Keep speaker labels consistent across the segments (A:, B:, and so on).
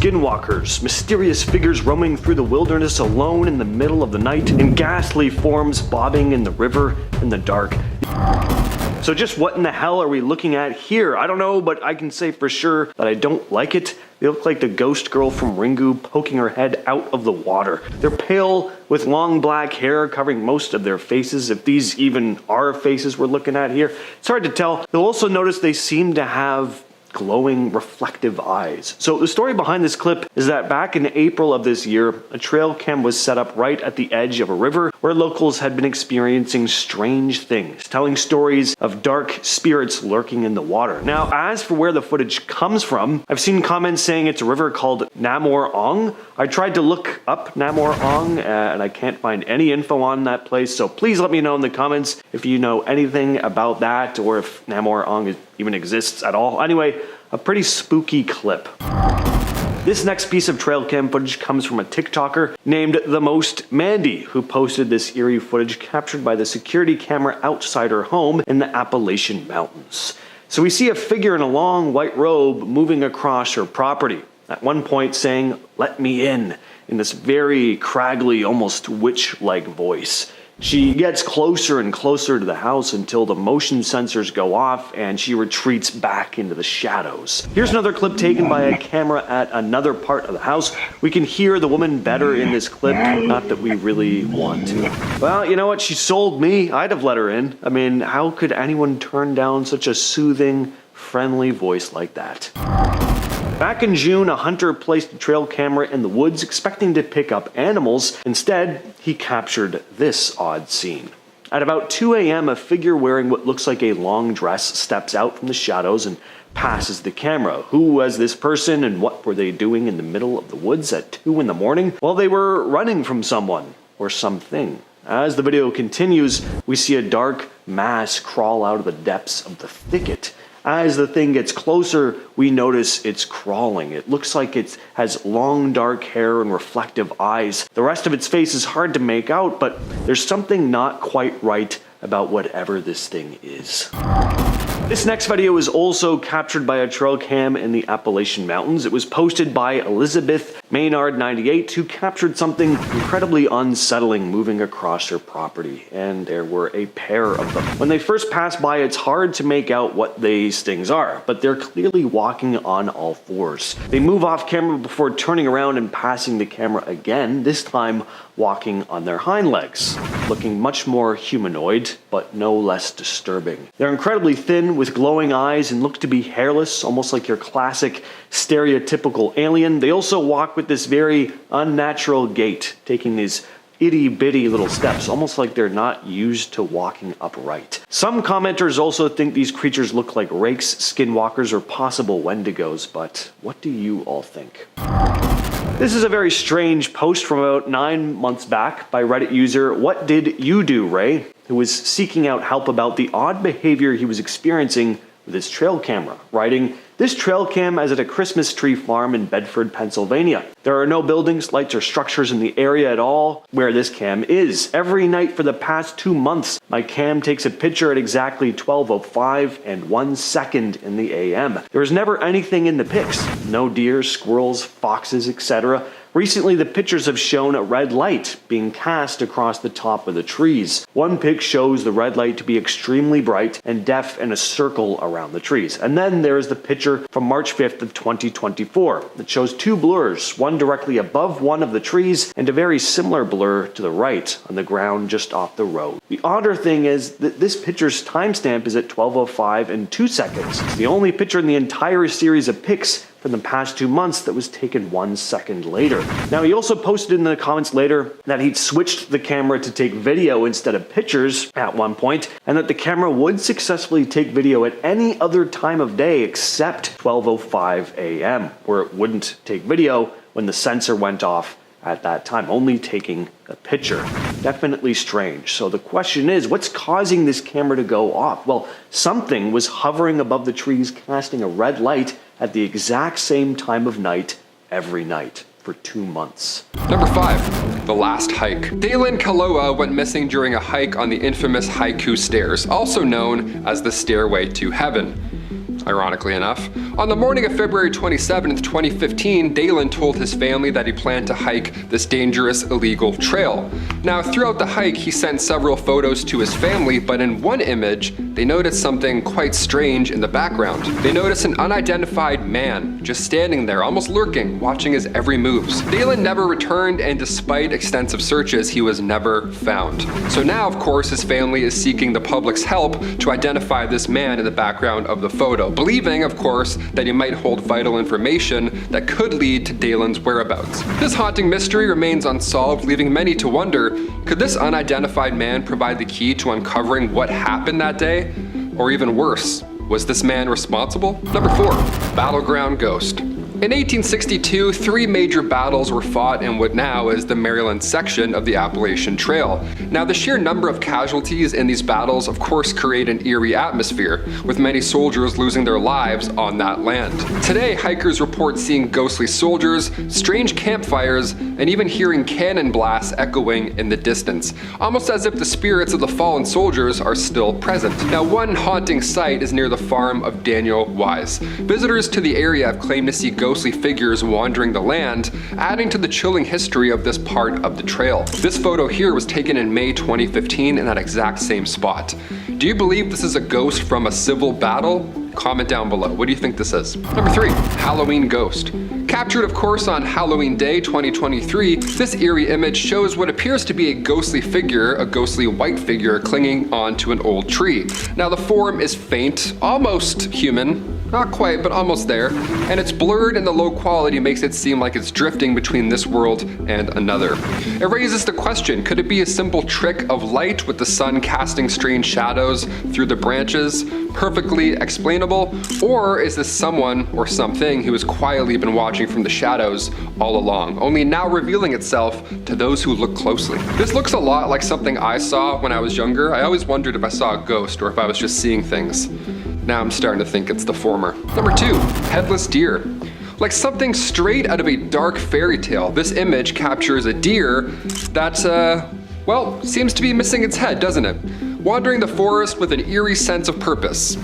A: skinwalkers, mysterious figures roaming through the wilderness alone in the middle of the night, and ghastly forms bobbing in the river in the dark. So just what in the hell are we looking at here? I don't know, but I can say for sure that I don't like it. They look like the ghost girl from Ringu poking her head out of the water. They're pale with long black hair covering most of their faces, if these even are faces we're looking at here. It's hard to tell. You'll also notice they seem to have glowing, reflective eyes. So the story behind this clip is that back in April of this year, a trail cam was set up right at the edge of a river where locals had been experiencing strange things, telling stories of dark spirits lurking in the water. Now, as for where the footage comes from, I've seen comments saying it's a river called Namor Ong. I tried to look up Namor Ong and I can't find any info on that place, so please let me know in the comments if you know anything about that or if Namor Ong even exists at all. Anyway, a pretty spooky clip. This next piece of trail cam footage comes from a TikToker named The Most Mandy, who posted this eerie footage captured by the security camera outside her home in the Appalachian Mountains. So we see a figure in a long white robe moving across her property, at one point saying, "Let me in this very craggly, almost witch-like voice. She gets closer and closer to the house until the motion sensors go off and she retreats back into the shadows. Here's another clip taken by a camera at another part of the house. We can hear the woman better in this clip, not that we really want to. Well, you know what? She sold me. I'd have let her in. I mean, how could anyone turn down such a soothing, friendly voice like that? Back in June, a hunter placed a trail camera in the woods expecting to pick up animals. Instead, he captured this odd scene. At about 2 a.m., a figure wearing what looks like a long dress steps out from the shadows and passes the camera. Who was this person and what were they doing in the middle of the woods at 2 in the morning? Well, they were running from someone or something. As the video continues, we see a dark mass crawl out of the depths of the thicket. As the thing gets closer, we notice it's crawling. It looks like it has long dark hair and reflective eyes. The rest of its face is hard to make out, but there's something not quite right about whatever this thing is. This next video is also captured by a trail cam in the Appalachian Mountains. It was posted by Elizabeth Maynard98, who captured something incredibly unsettling moving across her property, and there were a pair of them. When they first pass by, it's hard to make out what these things are, but they're clearly walking on all fours. They move off camera before turning around and passing the camera again, this time walking on their hind legs, looking much more humanoid, but no less disturbing. They're incredibly thin with glowing eyes and look to be hairless, almost like your classic stereotypical alien. They also walk with this very unnatural gait, taking these itty-bitty little steps, almost like they're not used to walking upright. Some commenters also think these creatures look like rakes, skinwalkers, or possible wendigos, but what do you all think? This is a very strange post from about 9 months back by Reddit user What Did You Do, Ray, who was seeking out help about the odd behavior he was experiencing with his trail camera, writing, "This trail cam is at a Christmas tree farm in Bedford, Pennsylvania. There are no buildings, lights, or structures in the area at all where this cam is. Every night for the past 2 months, my cam takes a picture at exactly 12:05 and 1 second in the AM. There is never anything in the pics. No deer, squirrels, foxes, etc. Recently, the pictures have shown a red light being cast across the top of the trees. One pic shows the red light to be extremely bright and def in a circle around the trees. And then there is the picture from March 5th of 2024 that shows 2 blurs, one directly above one of the trees and a very similar blur to the right on the ground just off the road. The odder thing is that this picture's timestamp is at 12:05 and 2 seconds. It's the only picture in the entire series of pics from the past 2 months that was taken 1 second later. Now, he also posted in the comments later that he'd switched the camera to take video instead of pictures at one point, and that the camera would successfully take video at any other time of day except 12:05 a.m., where it wouldn't take video when the sensor went off at that time, only taking a picture. Definitely strange. So the question is, what's causing this camera to go off? Well, something was hovering above the trees, casting a red light at the exact same time of night every night for 2 months.
B: Number 5, the last hike. Dalen Kaloa went missing during a hike on the infamous Haiku Stairs, also known as the Stairway to Heaven. ironically enough. On the morning of February 27th, 2015, Dalen told his family that he planned to hike this dangerous illegal trail. Now, throughout the hike, he sent several photos to his family, but in one image, they noticed something quite strange in the background. They noticed an unidentified man just standing there, almost lurking, watching his every moves. Dalen never returned, and despite extensive searches, he was never found. So now, of course, his family is seeking the public's help to identify this man in the background of the photo, believing, of course, that he might hold vital information that could lead to Dalen's whereabouts. This haunting mystery remains unsolved, leaving many to wonder, could this unidentified man provide the key to uncovering what happened that day? Or even worse, was this man responsible? Number 4, Battleground Ghost. In 1862, 3 major battles were fought in what now is the Maryland section of the Appalachian Trail. Now, the sheer number of casualties in these battles, of course, create an eerie atmosphere, with many soldiers losing their lives on that land. Today, hikers report seeing ghostly soldiers, strange campfires, and even hearing cannon blasts echoing in the distance, almost as if the spirits of the fallen soldiers are still present. Now, one haunting site is near the farm of Daniel Wise. Visitors to the area have claimed to see ghostly figures wandering the land, adding to the chilling history of this part of the trail. This photo here was taken in May 2015 in that exact same spot. Do you believe this is a ghost from a civil battle? Comment down below. What do you think this is? Number 3, Halloween Ghost. Captured, of course, on Halloween Day 2023, this eerie image shows what appears to be a ghostly figure, a ghostly white figure clinging onto an old tree. Now, the form is faint, almost human, not quite, but almost there, and it's blurred, and the low quality makes it seem like it's drifting between this world and another. It raises the question, could it be a simple trick of light with the sun casting strange shadows through the branches? Perfectly explainable? Or is this someone or something who has quietly been watching from the shadows all along, only now revealing itself to those who look closely? This looks a lot like something I saw when I was younger. I always wondered if I saw a ghost or if I was just seeing things. Now I'm starting to think it's the former. Number 2, Headless Deer. Like something straight out of a dark fairy tale, this image captures a deer that, well, seems to be missing its head, doesn't it? Wandering the forest with an eerie sense of purpose.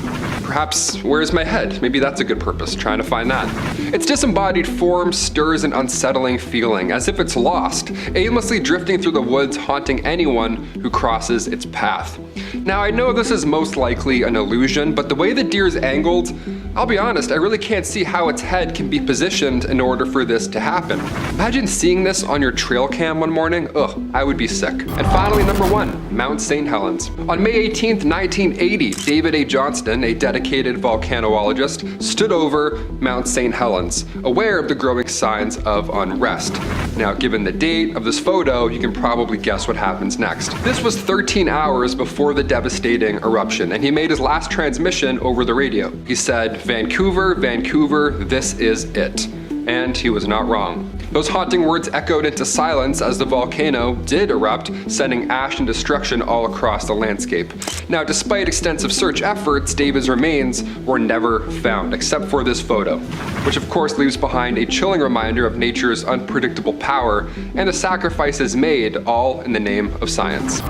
B: Perhaps, where's my head? Maybe that's a good purpose, trying to find that. Its disembodied form stirs an unsettling feeling, as if it's lost, aimlessly drifting through the woods, haunting anyone who crosses its path. Now, I know this is most likely an illusion, but the way the deer is angled, I'll be honest, I really can't see how its head can be positioned in order for this to happen. Imagine seeing this on your trail cam one morning. Ugh, I would be sick. And finally, number 1, Mount St. Helens. On May 18th, 1980, David A. Johnston, a dedicated volcanologist, stood over Mount St. Helens, aware of the growing signs of unrest. Now, given the date of this photo, you can probably guess what happens next. This was 13 hours before the devastating eruption, and he made his last transmission over the radio. He said, "Vancouver, Vancouver, this is it." And he was not wrong. Those haunting words echoed into silence as the volcano did erupt, sending ash and destruction all across the landscape. Now, despite extensive search efforts, David's remains were never found, except for this photo, which of course leaves behind a chilling reminder of nature's unpredictable power and the sacrifices made, all in the name of science.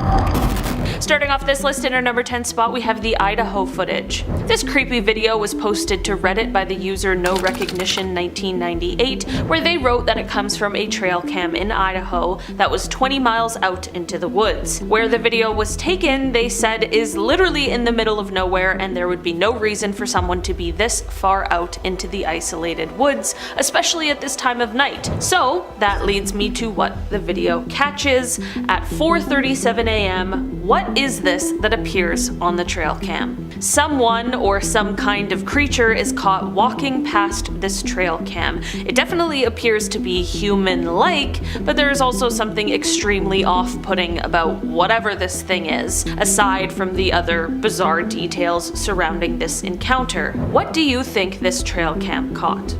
C: Starting off this list in our number 10 spot, we have the Idaho footage. This creepy video was posted to Reddit by the user No Recognition 1998, where they wrote that it comes from a trail cam in Idaho that was 20 miles out into the woods. Where the video was taken, they said, is literally in the middle of nowhere, and there would be no reason for someone to be this far out into the isolated woods, especially at this time of night. So that leads me to what the video catches. At 4:37 a.m., what is this that appears on the trail cam? Someone or some kind of creature is caught walking past this trail cam. It definitely appears to be human-like, but there is also something extremely off-putting about whatever this thing is, aside from the other bizarre details surrounding this encounter. What do you think this trail cam caught?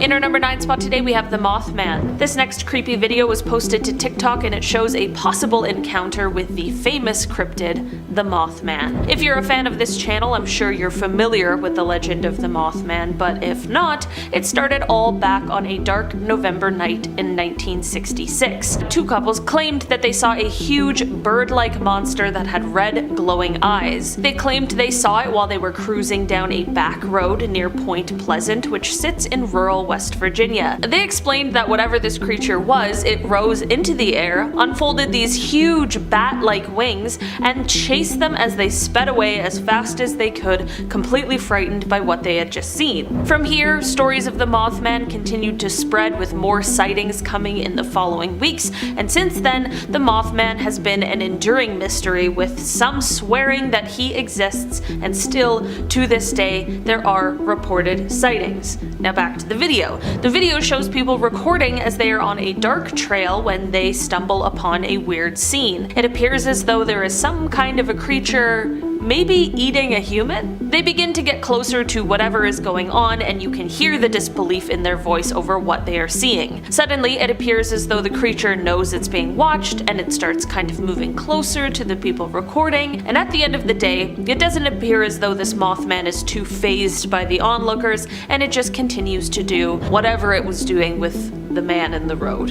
C: In our number 9 spot today, we have the Mothman. This next creepy video was posted to TikTok and it shows a possible encounter with the famous cryptid, the Mothman. If you're a fan of this channel, I'm sure you're familiar with the legend of the Mothman, but if not, it started all back on a dark November night in 1966. Two couples claimed that they saw a huge bird-like monster that had red, glowing eyes. They claimed they saw it while they were cruising down a back road near Point Pleasant, which sits in rural West Virginia. They explained that whatever this creature was, it rose into the air, unfolded these huge bat-like wings, and chased them as they sped away as fast as they could, completely frightened by what they had just seen. From here, stories of the Mothman continued to spread, with more sightings coming in the following weeks, and since then, the Mothman has been an enduring mystery, with some swearing that he exists, and still, to this day, there are reported sightings. Now back to the video. The video shows people recording as they are on a dark trail when they stumble upon a weird scene. It appears as though there is some kind of a creature, maybe eating a human? They begin to get closer to whatever is going on, and you can hear the disbelief in their voice over what they are seeing. Suddenly, it appears as though the creature knows it's being watched, and it starts kind of moving closer to the people recording, and at the end of the day, it doesn't appear as though this Mothman is too fazed by the onlookers, and it just continues to do whatever it was doing with the man in the road.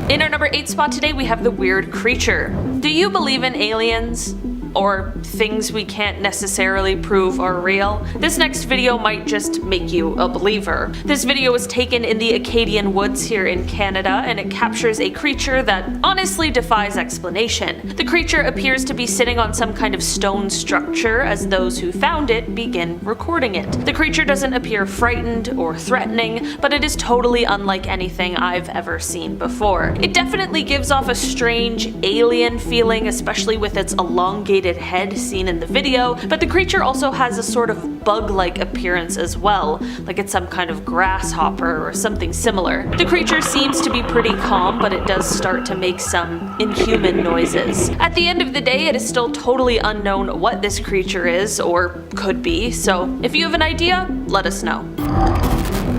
C: In our number 8 spot today, we have the weird creature. Do you believe in aliens? Or things we can't necessarily prove are real? This next video might just make you a believer. This video was taken in the Acadian woods here in Canada, and it captures a creature that honestly defies explanation. The creature appears to be sitting on some kind of stone structure as those who found it begin recording it. The creature doesn't appear frightened or threatening, but it is totally unlike anything I've ever seen before. It definitely gives off a strange alien feeling, especially with its elongated head seen in the video, but the creature also has a sort of bug-like appearance as well, like it's some kind of grasshopper or something similar. The creature seems to be pretty calm, but it does start to make some inhuman noises. At the end of the day, it is still totally unknown what this creature is, or could be, so if you have an idea, let us know.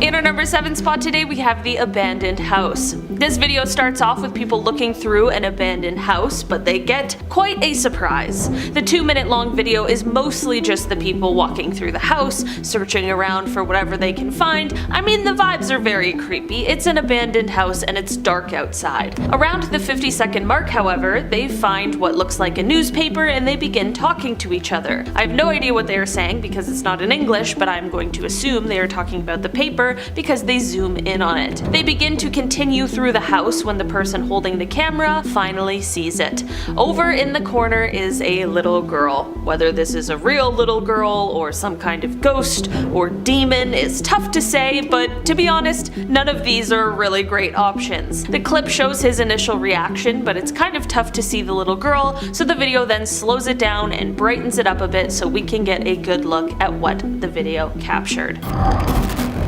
C: In our number 7 spot today, we have the abandoned house. This video starts off with people looking through an abandoned house, but they get quite a surprise. The 2-minute long video is mostly just the people walking through the house, searching around for whatever they can find. I mean, the vibes are very creepy. It's an abandoned house and it's dark outside. Around the 50-second mark, however, they find what looks like a newspaper and they begin talking to each other. I have no idea what they are saying because it's not in English, but I'm going to assume they are talking about the paper because they zoom in on it. They begin to continue through the house when the person holding the camera finally sees it. Over in the corner is a little girl. Whether this is a real little girl or some kind of ghost or demon is tough to say, but to be honest, none of these are really great options. The clip shows his initial reaction, but it's kind of tough to see the little girl, so the video then slows it down and brightens it up a bit so we can get a good look at what the video captured.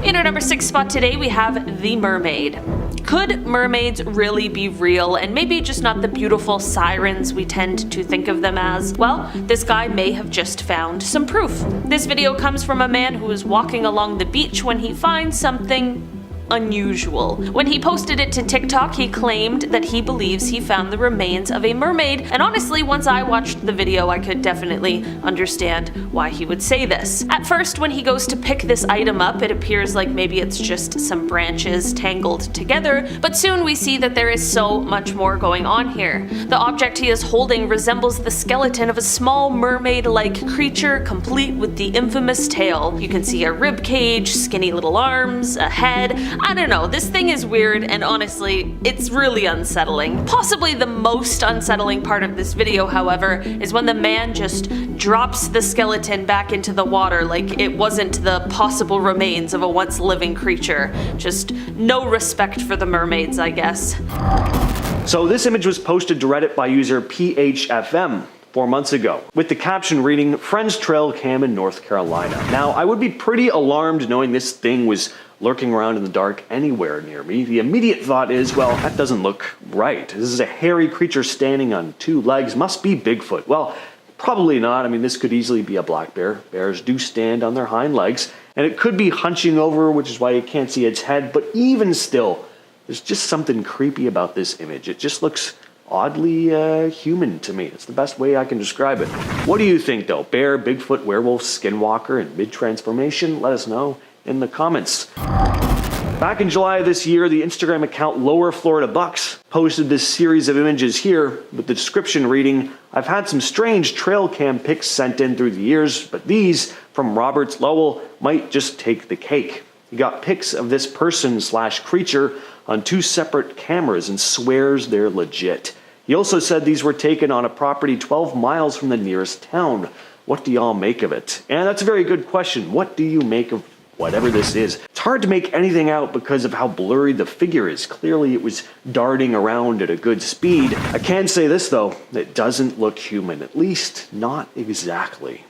C: In our number 6 spot today, we have the mermaid. Could mermaids really be real, and maybe just not the beautiful sirens we tend to think of them as? Well, this guy may have just found some proof. This video comes from a man who is walking along the beach when he finds something unusual. When he posted it to TikTok, he claimed that he believes he found the remains of a mermaid, and honestly, once I watched the video, I could definitely understand why he would say this. At first, when he goes to pick this item up, it appears like maybe it's just some branches tangled together, but soon we see that there is so much more going on here. The object he is holding resembles the skeleton of a small mermaid-like creature, complete with the infamous tail. You can see a rib cage, skinny little arms, a head. I don't know, this thing is weird, and honestly, it's really unsettling. Possibly the most unsettling part of this video, however, is when the man just drops the skeleton back into the water like it wasn't the possible remains of a once living creature. Just no respect for the mermaids, I guess.
A: So this image was posted to Reddit by user PHFM 4 months ago, with the caption reading, "Friends trail cam in North Carolina." Now, I would be pretty alarmed knowing this thing was lurking around in the dark anywhere near me. The immediate thought is, well, that doesn't look right. This is a hairy creature standing on 2 legs, must be Bigfoot. Well, probably not. I mean, this could easily be a black bear. Bears do stand on their hind legs, and it could be hunching over, which is why you can't see its head, but even still, there's just something creepy about this image. It just looks oddly human to me. It's the best way I can describe it. What do you think though? Bear, Bigfoot, werewolf, skinwalker, and mid-transformation? Let us know in the comments. Back in July of this year, the Instagram account Lower Florida Bucks posted this series of images here with the description reading, "I've had some strange trail cam pics sent in through the years, but these from Roberts Lowell might just take the cake." He got pics of this person/creature on 2 separate cameras and swears they're legit. He also said these were taken on a property 12 miles from the nearest town. What do y'all make of it? And that's a very good question. What do you make of whatever this is? It's hard to make anything out because of how blurry the figure is. Clearly it was darting around at a good speed. I can say this though, it doesn't look human, at least not exactly.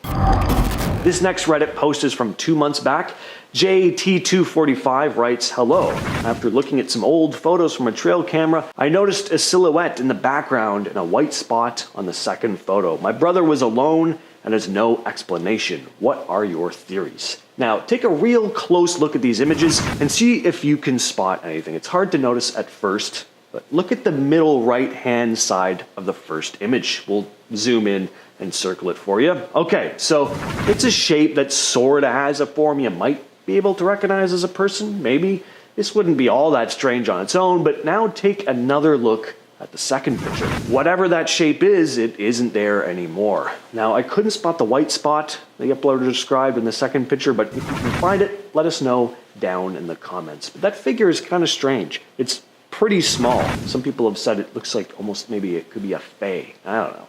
A: This next Reddit post is from 2 months back. JT245 writes, "Hello. After looking at some old photos from a trail camera, I noticed a silhouette in the background and a white spot on the second photo. My brother was alone and has no explanation. What are your theories?" Now, take a real close look at these images and see if you can spot anything. It's hard to notice at first, but look at the middle right-hand side of the first image. We'll zoom in and circle it for you. Okay, so it's a shape that sorta has a form you might be able to recognize as a person, maybe. This wouldn't be all that strange on its own, but now take another look at the second picture. Whatever that shape is, it isn't there anymore. Now, I couldn't spot the white spot the uploader described in the second picture, but if you can find it, let us know down in the comments. But that figure is kind of strange. It's pretty small. Some people have said it looks like almost maybe it could be a fae. I don't know.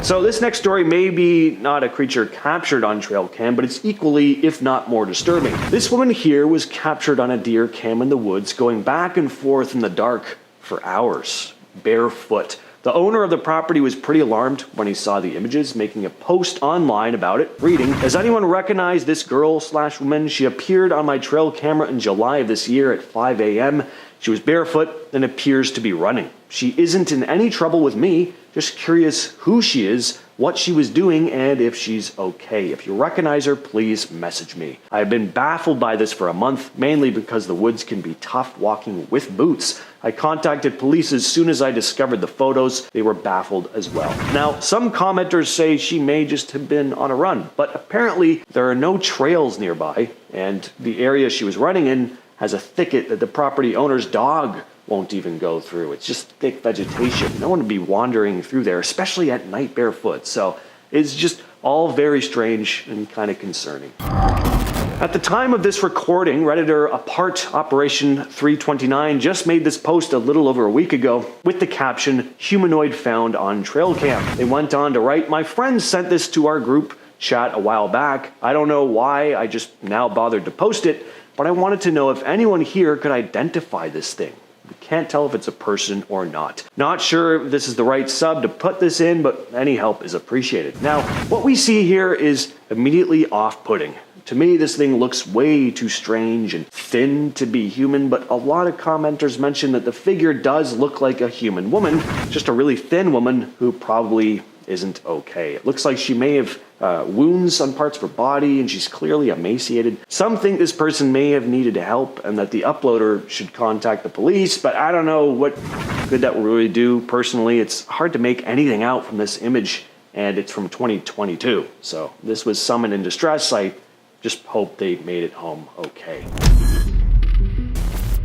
A: So this next story may be not a creature captured on trail cam, but it's equally, if not more disturbing. This woman here was captured on a deer cam in the woods, going back and forth in the dark for hours, barefoot. The owner of the property was pretty alarmed when he saw the images, making a post online about it, reading, "Does anyone recognize this girl/woman? She appeared on my trail camera in July of this year at 5 a.m. She was barefoot and appears to be running. She isn't in any trouble with me, just curious who she is, what she was doing, and if she's okay. If you recognize her, please message me. I've been baffled by this for a month, mainly because the woods can be tough walking with boots. I contacted police as soon as I discovered the photos. They were baffled as well." Now, some commenters say she may just have been on a run, but apparently there are no trails nearby, and the area she was running in has a thicket that the property owner's dog won't even go through. It's just thick vegetation. No one would be wandering through there, especially at night barefoot. So it's just all very strange and kind of concerning. At the time of this recording, Redditor Apart Operation 329 just made this post a little over a week ago with the caption, "Humanoid found on trail cam." They went on to write, "My friend sent this to our group chat a while back. I don't know why I just now bothered to post it, but I wanted to know if anyone here could identify this thing. We can't tell if it's a person or not. Not sure if this is the right sub to put this in, but any help is appreciated." Now, what we see here is immediately off-putting. To me, this thing looks way too strange and thin to be human, but a lot of commenters mention that the figure does look like a human woman, just a really thin woman who probably isn't okay. It looks like she may have wounds on parts of her body, and she's clearly emaciated. Some think this person may have needed help and that the uploader should contact the police, but I don't know what good that will really do. Personally, it's hard to make anything out from this image, and it's from 2022. So this was someone in distress. I just hope they made it home okay.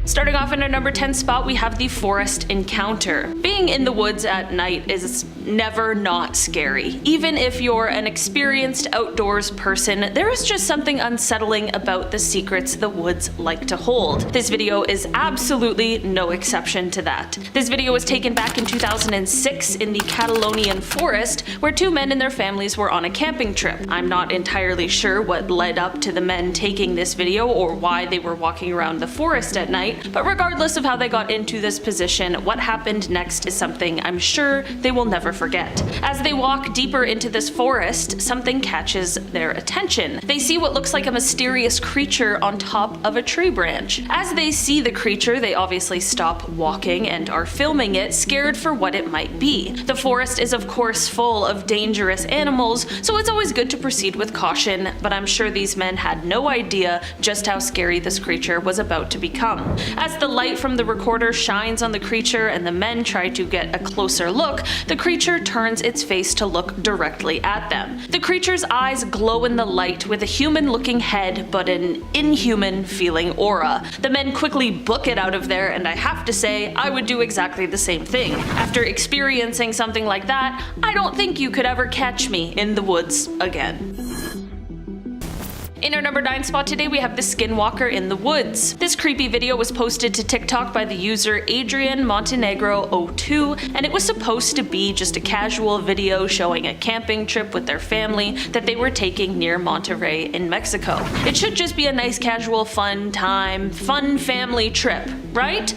C: Starting off in our number 10 spot, we have the forest encounter. Being in the woods at night is never not scary. Even if you're an experienced outdoors person, there is just something unsettling about the secrets the woods like to hold. This video is absolutely no exception to that. This video was taken back in 2006 in the Catalonian forest, where 2 men and their families were on a camping trip. I'm not entirely sure what led up to the men taking this video or why they were walking around the forest at night, but regardless of how they got into this position, what happened next is something I'm sure they will never forget. As they walk deeper into this forest, something catches their attention. They see what looks like a mysterious creature on top of a tree branch. As they see the creature, they obviously stop walking and are filming it, scared for what it might be. The forest is of course full of dangerous animals, so it's always good to proceed with caution, but I'm sure these men had no idea just how scary this creature was about to become. As the light from the recorder shines on the creature and the men try to get a closer look, the creature turns its face to look directly at them. The creature's eyes glow in the light with a human-looking head but an inhuman-feeling aura. The men quickly book it out of there, and I have to say, I would do exactly the same thing. After experiencing something like that, I don't think you could ever catch me in the woods again. In our number 9 spot today, we have the skinwalker in the woods. This creepy video was posted to TikTok by the user Adrian Montenegro 02, and it was supposed to be just a casual video showing a camping trip with their family that they were taking near Monterrey in Mexico. It should just be a nice casual fun family trip, right?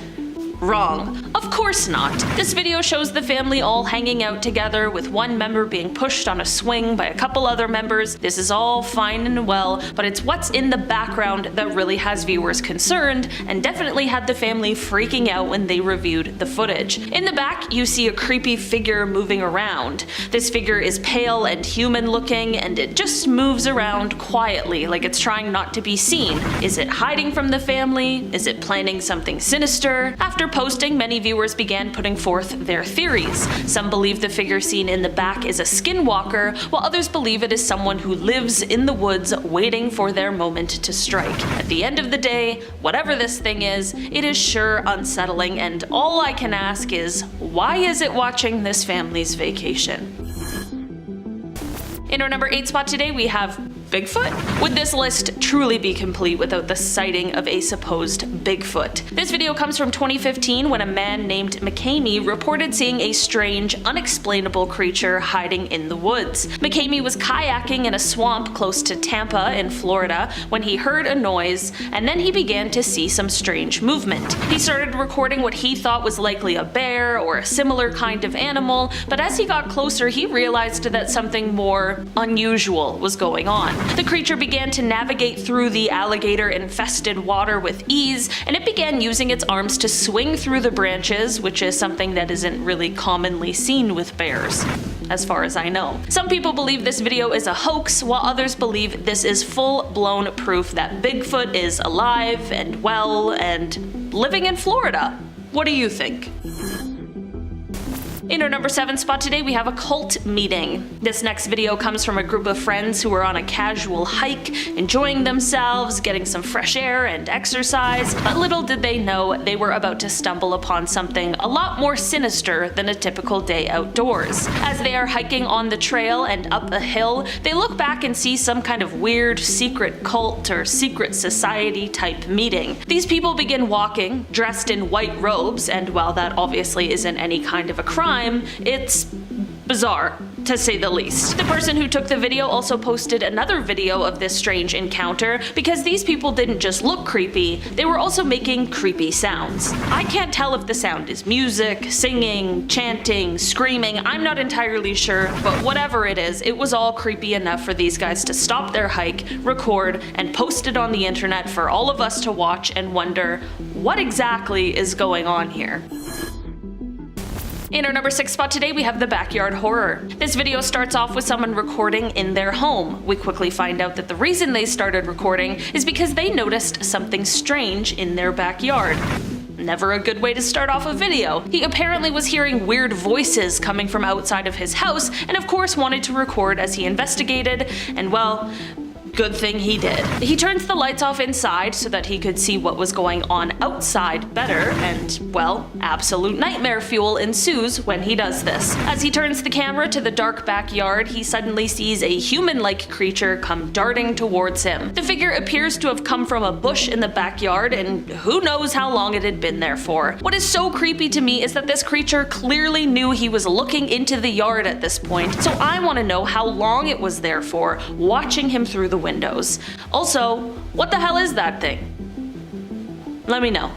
C: Wrong. Of course not. This video shows the family all hanging out together with one member being pushed on a swing by a couple other members. This is all fine and well, but it's what's in the background that really has viewers concerned and definitely had the family freaking out when they reviewed the footage. In the back, you see a creepy figure moving around. This figure is pale and human looking, and it just moves around quietly like it's trying not to be seen. Is it hiding from the family? Is it planning something sinister? After posting, many viewers began putting forth their theories. Some believe the figure seen in the back is a skinwalker, while others believe it is someone who lives in the woods waiting for their moment to strike. At the end of the day, whatever this thing is, it is sure unsettling, and all I can ask is, why is it watching this family's vacation? In our number 8 spot today, we have Bigfoot? Would this list truly be complete without the sighting of a supposed Bigfoot? This video comes from 2015 when a man named McCamey reported seeing a strange, unexplainable creature hiding in the woods. McCamey was kayaking in a swamp close to Tampa in Florida when he heard a noise, and then he began to see some strange movement. He started recording what he thought was likely a bear or a similar kind of animal, but as he got closer he realized that something more unusual was going on. The creature began to navigate through the alligator-infested water with ease, and it began using its arms to swing through the branches, which is something that isn't really commonly seen with bears, as far as I know. Some people believe this video is a hoax, while others believe this is full-blown proof that Bigfoot is alive and well and living in Florida. What do you think? In our number 7 spot today, we have a cult meeting. This next video comes from a group of friends who were on a casual hike, enjoying themselves, getting some fresh air and exercise, but little did they know they were about to stumble upon something a lot more sinister than a typical day outdoors. As they are hiking on the trail and up a hill, they look back and see some kind of weird secret cult or secret society type meeting. These people begin walking, dressed in white robes, and while that obviously isn't any kind of a crime, it's bizarre, to say the least. The person who took the video also posted another video of this strange encounter because these people didn't just look creepy, they were also making creepy sounds. I can't tell if the sound is music, singing, chanting, screaming, I'm not entirely sure, but whatever it is, it was all creepy enough for these guys to stop their hike, record, and post it on the internet for all of us to watch and wonder, what exactly is going on here? In our number 6 spot today, we have the backyard horror. This video starts off with someone recording in their home. We quickly find out that the reason they started recording is because they noticed something strange in their backyard. Never a good way to start off a video. He apparently was hearing weird voices coming from outside of his house, and of course wanted to record as he investigated, and well, good thing he did. He turns the lights off inside so that he could see what was going on outside better, and well, absolute nightmare fuel ensues when he does this. As he turns the camera to the dark backyard, he suddenly sees a human-like creature come darting towards him. The figure appears to have come from a bush in the backyard, and who knows how long it had been there for. What is so creepy to me is that this creature clearly knew he was looking into the yard at this point, so I want to know how long it was there for, watching him through the windows. Also, what the hell is that thing? Let me know.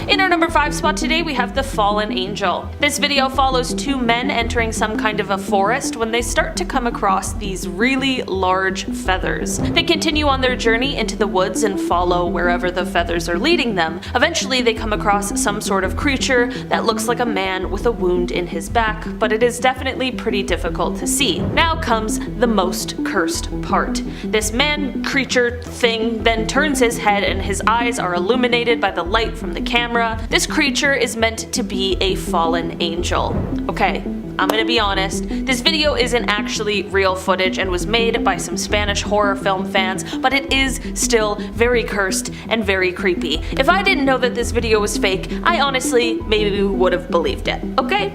C: In our number 5 spot today, we have the fallen angel. This video follows two men entering some kind of a forest when they start to come across these really large feathers. They continue on their journey into the woods and follow wherever the feathers are leading them. Eventually they come across some sort of creature that looks like a man with a wound in his back, but it is definitely pretty difficult to see. Now comes the most cursed part. This man creature thing then turns his head and his eyes are illuminated by the light from the camera. This creature is meant to be a fallen angel. Okay, I'm gonna be honest, this video isn't actually real footage and was made by some Spanish horror film fans, but it is still very cursed and very creepy. If I didn't know that this video was fake, I honestly maybe would have believed it, okay?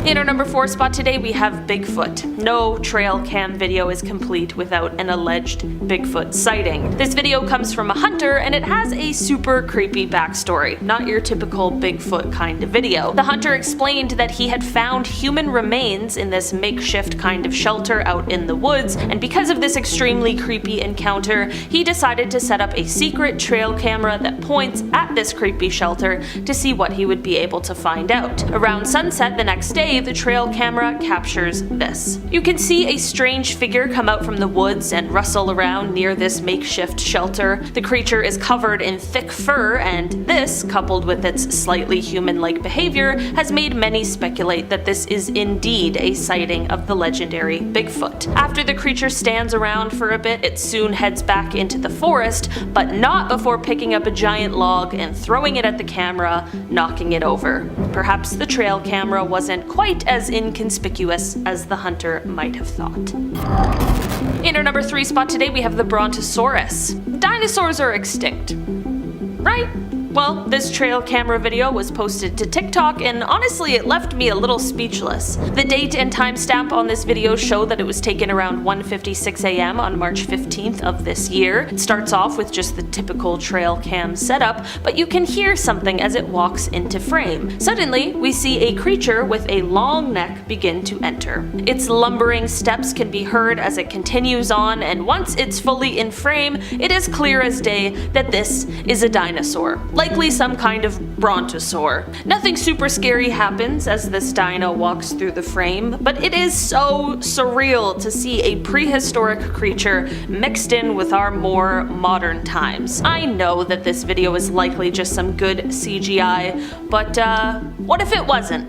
C: In our number 4 spot today, we have Bigfoot. No trail cam video is complete without an alleged Bigfoot sighting. This video comes from a hunter and it has a super creepy backstory, not your typical Bigfoot kind of video. The hunter explained that he had found human remains in this makeshift kind of shelter out in the woods, and because of this extremely creepy encounter, he decided to set up a secret trail camera that points at this creepy shelter to see what he would be able to find out. Around sunset the next day, the trail camera captures this. You can see a strange figure come out from the woods and rustle around near this makeshift shelter. The creature is covered in thick fur, and this, coupled with its slightly human-like behavior, has made many speculate that this is indeed a sighting of the legendary Bigfoot. After the creature stands around for a bit, it soon heads back into the forest, but not before picking up a giant log and throwing it at the camera, knocking it over. Perhaps the trail camera wasn't quite as inconspicuous as the hunter might have thought. In our number 3 spot today, we have the Brontosaurus. Dinosaurs are extinct, right? Well, this trail camera video was posted to TikTok, and honestly it left me a little speechless. The date and timestamp on this video show that it was taken around 1:56 a.m. on March 15th of this year. It starts off with just the typical trail cam setup, but you can hear something as it walks into frame. Suddenly, we see a creature with a long neck begin to enter. Its lumbering steps can be heard as it continues on, and once it's fully in frame, it is clear as day that this is a dinosaur. Likely some kind of brontosaur. Nothing super scary happens as this dino walks through the frame, but it is so surreal to see a prehistoric creature mixed in with our more modern times. I know that this video is likely just some good CGI, but what if it wasn't?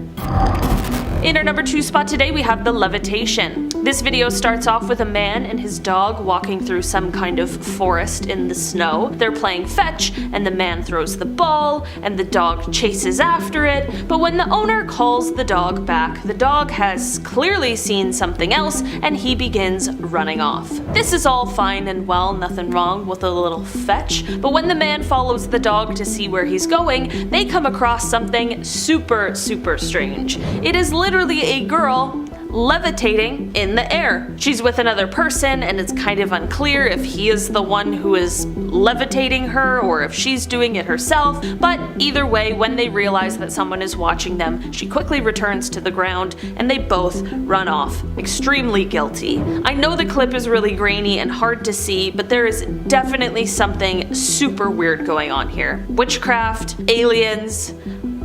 C: In our number 2 spot today, we have the levitation. This video starts off with a man and his dog walking through some kind of forest in the snow. They're playing fetch, and the man throws the ball, and the dog chases after it, but when the owner calls the dog back, the dog has clearly seen something else, and he begins running off. This is all fine and well, nothing wrong with a little fetch, but when the man follows the dog to see where he's going, they come across something super strange. It is literally a girl levitating in the air. She's with another person, and it's kind of unclear if he is the one who is levitating her or if she's doing it herself, but either way, when they realize that someone is watching them, she quickly returns to the ground and they both run off, extremely guilty. I know the clip is really grainy and hard to see, but there is definitely something super weird going on here. Witchcraft, aliens,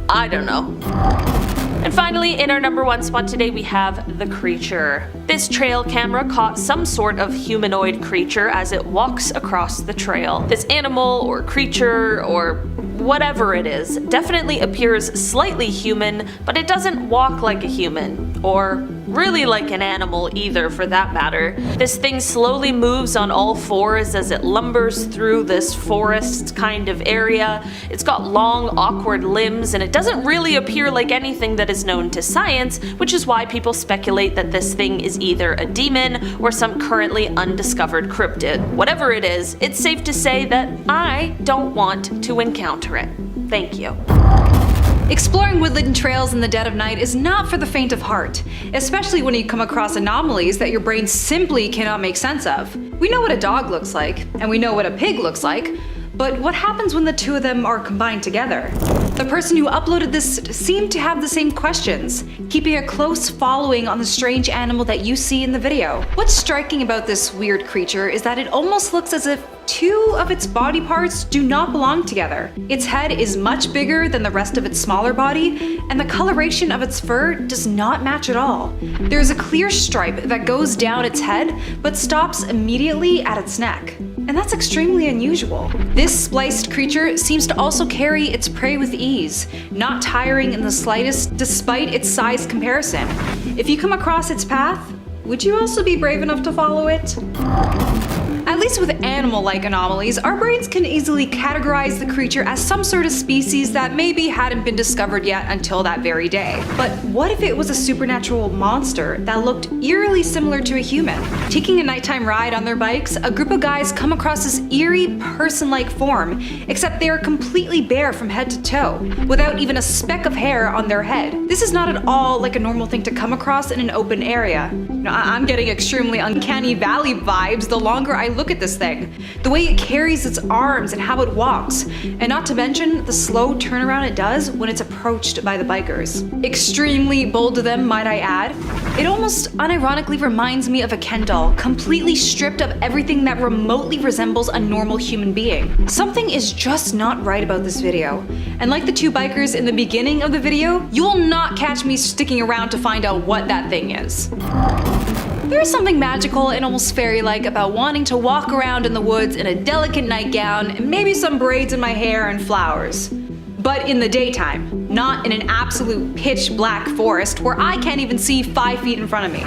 C: I don't know. And finally, in our number 1 spot today, we have the creature. This trail camera caught some sort of humanoid creature as it walks across the trail. This animal or creature or whatever it is definitely appears slightly human, but it doesn't walk like a human, or really like an animal either for that matter. This thing slowly moves on all fours as it lumbers through this forest kind of area. It's got long, awkward limbs, and it doesn't really appear like anything that is known to science, which is why people speculate that this thing is either a demon or some currently undiscovered cryptid. Whatever it is, it's safe to say that I don't want to encounter it. Thank you.
D: Exploring woodland trails in the dead of night is not for the faint of heart, especially when you come across anomalies that your brain simply cannot make sense of. We know what a dog looks like, and we know what a pig looks like, but what happens when the two of them are combined together? The person who uploaded this seemed to have the same questions, keeping a close following on the strange animal that you see in the video. What's striking about this weird creature is that it almost looks as if two of its body parts do not belong together. Its head is much bigger than the rest of its smaller body, and the coloration of its fur does not match at all. There is a clear stripe that goes down its head, but stops immediately at its neck. And that's extremely unusual. This spliced creature seems to also carry its prey with ease, not tiring in the slightest despite its size comparison. If you come across its path, would you also be brave enough to follow it? At least with animal-like anomalies, our brains can easily categorize the creature as some sort of species that maybe hadn't been discovered yet until that very day. But what if it was a supernatural monster that looked eerily similar to a human? Taking a nighttime ride on their bikes, a group of guys come across this eerie person-like form, except they are completely bare from head to toe, without even a speck of hair on their head. This is not at all like a normal thing to come across in an open area. I'm getting extremely uncanny valley vibes the longer I look at this thing. The way it carries its arms and how it walks, and not to mention the slow turnaround it does when it's approached by the bikers. Extremely bold of them, might I add. It almost unironically reminds me of a Ken doll, completely stripped of everything that remotely resembles a normal human being. Something is just not right about this video. And like the two bikers in the beginning of the video, you will not catch me sticking around to find out what that thing is. There is something magical and almost fairy-like about wanting to walk around in the woods in a delicate nightgown and maybe some braids in my hair and flowers. But in the daytime, not in an absolute pitch black forest where I can't even see 5 feet in front of me.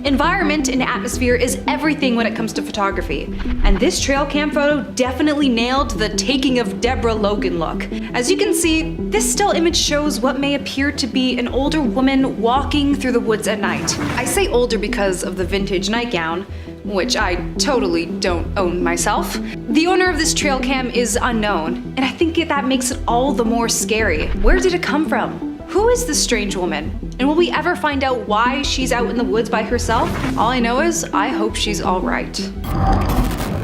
D: Environment and atmosphere is everything when it comes to photography, and this trail cam photo definitely nailed the taking of Deborah Logan look. As you can see, this still image shows what may appear to be an older woman walking through the woods at night. I say older because of the vintage nightgown, which I totally don't own myself. The owner of this trail cam is unknown, and I think that makes it all the more scary. Where did it come from? Who is this strange woman? And will we ever find out why she's out in the woods by herself? All I know is I hope she's all right.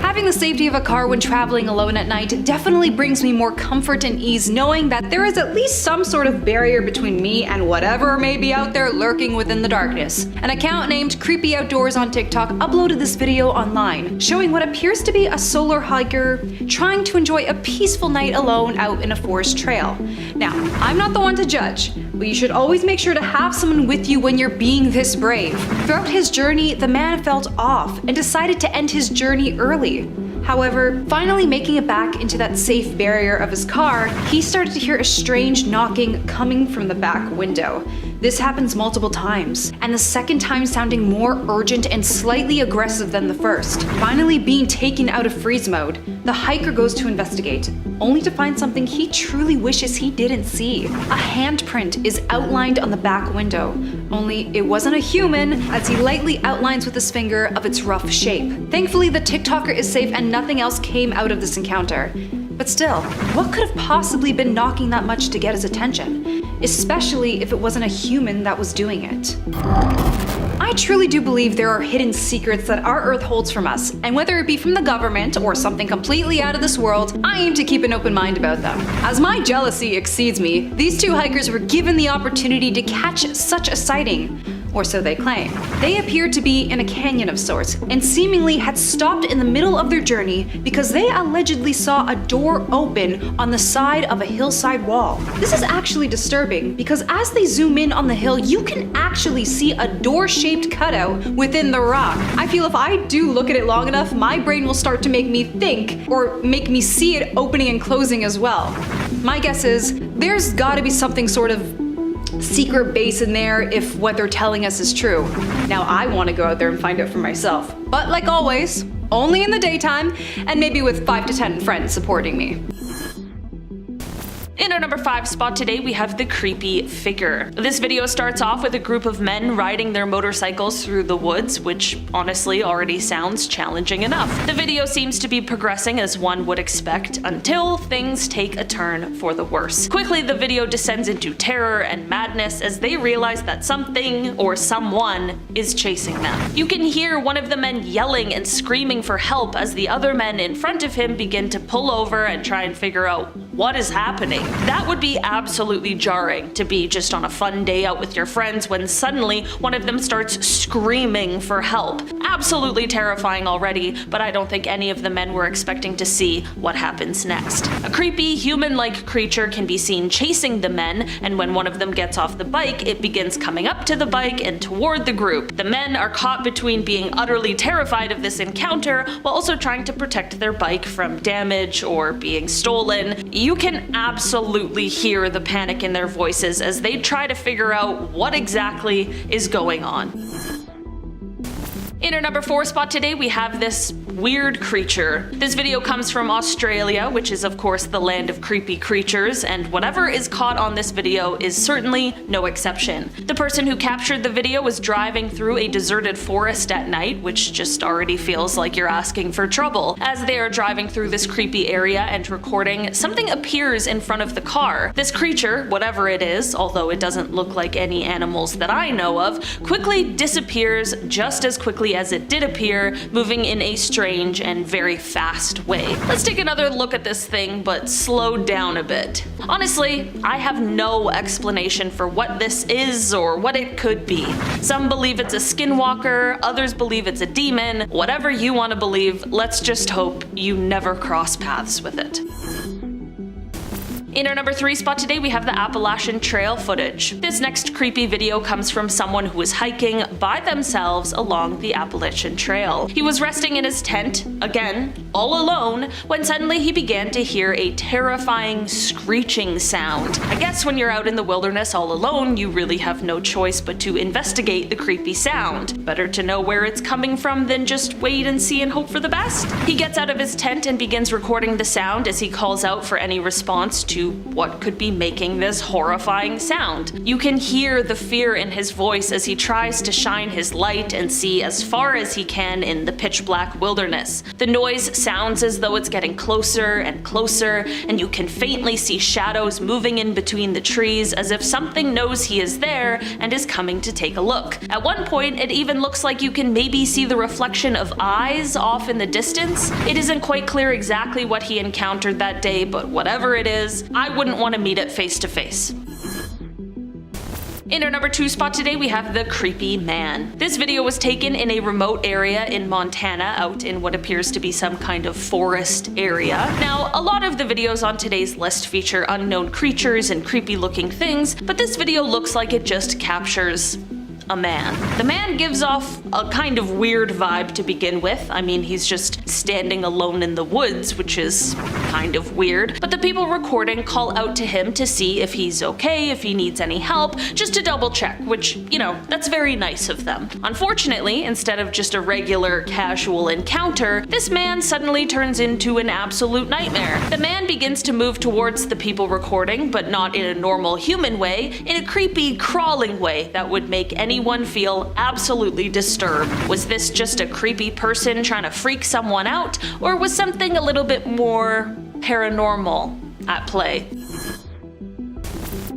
D: Having the safety of a car when traveling alone at night definitely brings me more comfort and ease knowing that there is at least some sort of barrier between me and whatever may be out there lurking within the darkness. An account named Creepy Outdoors on TikTok uploaded this video online, showing what appears to be a solo hiker trying to enjoy a peaceful night alone out in a forest trail. Now, I'm not the one to judge, but you should always make sure to have someone with you when you're being this brave. Throughout his journey, the man felt off and decided to end his journey early. However, finally making it back into that safe barrier of his car, he started to hear a strange knocking coming from the back window. This happens multiple times, and the second time sounding more urgent and slightly aggressive than the first. Finally being taken out of freeze mode, the hiker goes to investigate, only to find something he truly wishes he didn't see. A handprint is outlined on the back window, only it wasn't a human, as he lightly outlines with his finger of its rough shape. Thankfully, the TikToker is safe and nothing else came out of this encounter. But still, what could have possibly been knocking that much to get his attention? Especially if it wasn't a human that was doing it. I truly do believe there are hidden secrets that our Earth holds from us, and whether it be from the government or something completely out of this world, I aim to keep an open mind about them. As my jealousy exceeds me, these two hikers were given the opportunity to catch such a sighting. Or so they claim. They appeared to be in a canyon of sorts, and seemingly had stopped in the middle of their journey because they allegedly saw a door open on the side of a hillside wall. This is actually disturbing because as they zoom in on the hill, you can actually see a door-shaped cutout within the rock. I feel if I do look at it long enough, my brain will start to make me think, or make me see it opening and closing as well. My guess is, there's gotta be something sort of secret base in there if what they're telling us is true. Now I want to go out there and find out for myself. But like always, only in the daytime, and maybe with 5 to 10 friends supporting me.
C: In our number 5 spot today, we have the creepy figure. This video starts off with a group of men riding their motorcycles through the woods, which honestly already sounds challenging enough. The video seems to be progressing as one would expect until things take a turn for the worse. Quickly, the video descends into terror and madness as they realize that something or someone is chasing them. You can hear one of the men yelling and screaming for help as the other men in front of him begin to pull over and try and figure out what is happening? That would be absolutely jarring to be just on a fun day out with your friends when suddenly one of them starts screaming for help. Absolutely terrifying already, but I don't think any of the men were expecting to see what happens next. A creepy, human-like creature can be seen chasing the men, and when one of them gets off the bike, it begins coming up to the bike and toward the group. The men are caught between being utterly terrified of this encounter while also trying to protect their bike from damage or being stolen. You can absolutely hear the panic in their voices as they try to figure out what exactly is going on. In our number 4 spot today, we have this weird creature. This video comes from Australia, which is of course the land of creepy creatures, and whatever is caught on this video is certainly no exception. The person who captured the video was driving through a deserted forest at night, which just already feels like you're asking for trouble. As they are driving through this creepy area and recording, something appears in front of the car. This creature, whatever it is, although it doesn't look like any animals that I know of, quickly disappears just as quickly as it did appear, moving in a strange and very fast way. Let's take another look at this thing, but slow down a bit. Honestly, I have no explanation for what this is or what it could be. Some believe it's a skinwalker, others believe it's a demon. Whatever you want to believe, let's just hope you never cross paths with it. In our number 3 spot today, we have the Appalachian Trail footage. This next creepy video comes from someone who was hiking by themselves along the Appalachian Trail. He was resting in his tent, again, all alone, when suddenly he began to hear a terrifying screeching sound. I guess when you're out in the wilderness all alone, you really have no choice but to investigate the creepy sound. Better to know where it's coming from than just wait and see and hope for the best. He gets out of his tent and begins recording the sound as he calls out for any response to what could be making this horrifying sound. You can hear the fear in his voice as he tries to shine his light and see as far as he can in the pitch black wilderness. The noise sounds as though it's getting closer and closer, and you can faintly see shadows moving in between the trees as if something knows he is there and is coming to take a look. At one point, it even looks like you can maybe see the reflection of eyes off in the distance. It isn't quite clear exactly what he encountered that day, but whatever it is, I wouldn't want to meet it face to face. In our number 2 spot today, we have the creepy man. This video was taken in a remote area in Montana, out in what appears to be some kind of forest area. Now, a lot of the videos on today's list feature unknown creatures and creepy looking things, but this video looks like it just captures a man. The man gives off a kind of weird vibe to begin with. I mean, he's just standing alone in the woods, which is kind of weird, but the people recording call out to him to see if he's okay, if he needs any help, just to double check, which, you know, that's very nice of them. Unfortunately, instead of just a regular casual encounter, this man suddenly turns into an absolute nightmare. The man begins to move towards the people recording, but not in a normal human way, in a creepy, crawling way that would make anyone feel absolutely disturbed. Was this just a creepy person trying to freak someone out, or was something a little bit more paranormal at play?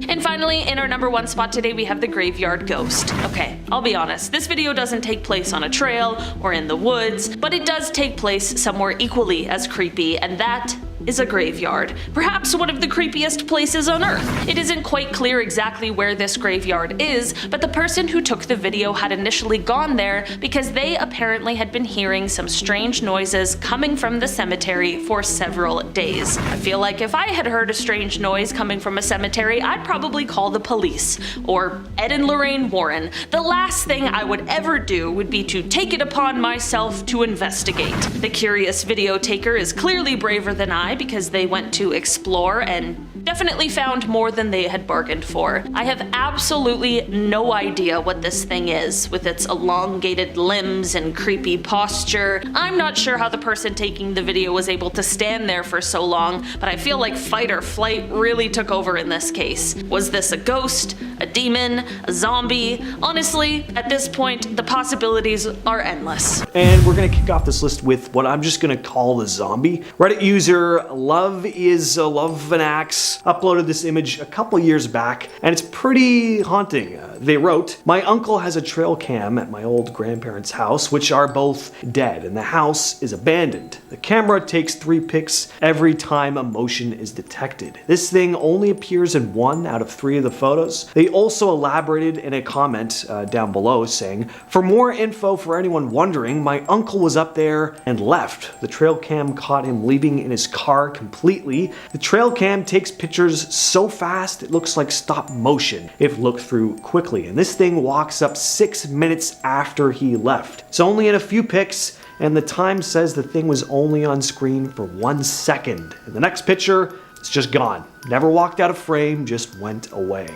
C: And finally, in our number 1 spot today, we have the graveyard ghost. Okay, I'll be honest, this video doesn't take place on a trail or in the woods, but it does take place somewhere equally as creepy, and that is a graveyard. Perhaps one of the creepiest places on Earth. It isn't quite clear exactly where this graveyard is, but the person who took the video had initially gone there because they apparently had been hearing some strange noises coming from the cemetery for several days. I feel like if I had heard a strange noise coming from a cemetery, I'd probably call the police, or Ed and Lorraine Warren. The last thing I would ever do would be to take it upon myself to investigate. The curious video taker is clearly braver than I, because they went to explore and definitely found more than they had bargained for. I have absolutely no idea what this thing is, with its elongated limbs and creepy posture. I'm not sure how the person taking the video was able to stand there for so long, but I feel like fight or flight really took over in this case. Was this a ghost, a demon, a zombie? Honestly, at this point, the possibilities are endless.
A: And we're gonna kick off this list with what I'm just gonna call the zombie. Reddit user Love is a Love an Axe X uploaded this image a couple years back, and it's pretty haunting. They wrote, "My uncle has a trail cam at my old grandparents' house, which are both dead, and the house is abandoned. The camera takes 3 pics every time a motion is detected. This thing only appears in 1 out of 3 of the photos." They also elaborated in a comment down below saying, "For more info for anyone wondering, my uncle was up there and left. The trail cam caught him leaving in his car completely. The trail cam takes pictures so fast it looks like stop motion if looked through quickly. And this thing walks up 6 minutes after he left. It's only in a few pics, and the time says the thing was only on screen for 1 second. In the next picture, it's just gone. Never walked out of frame, just went away."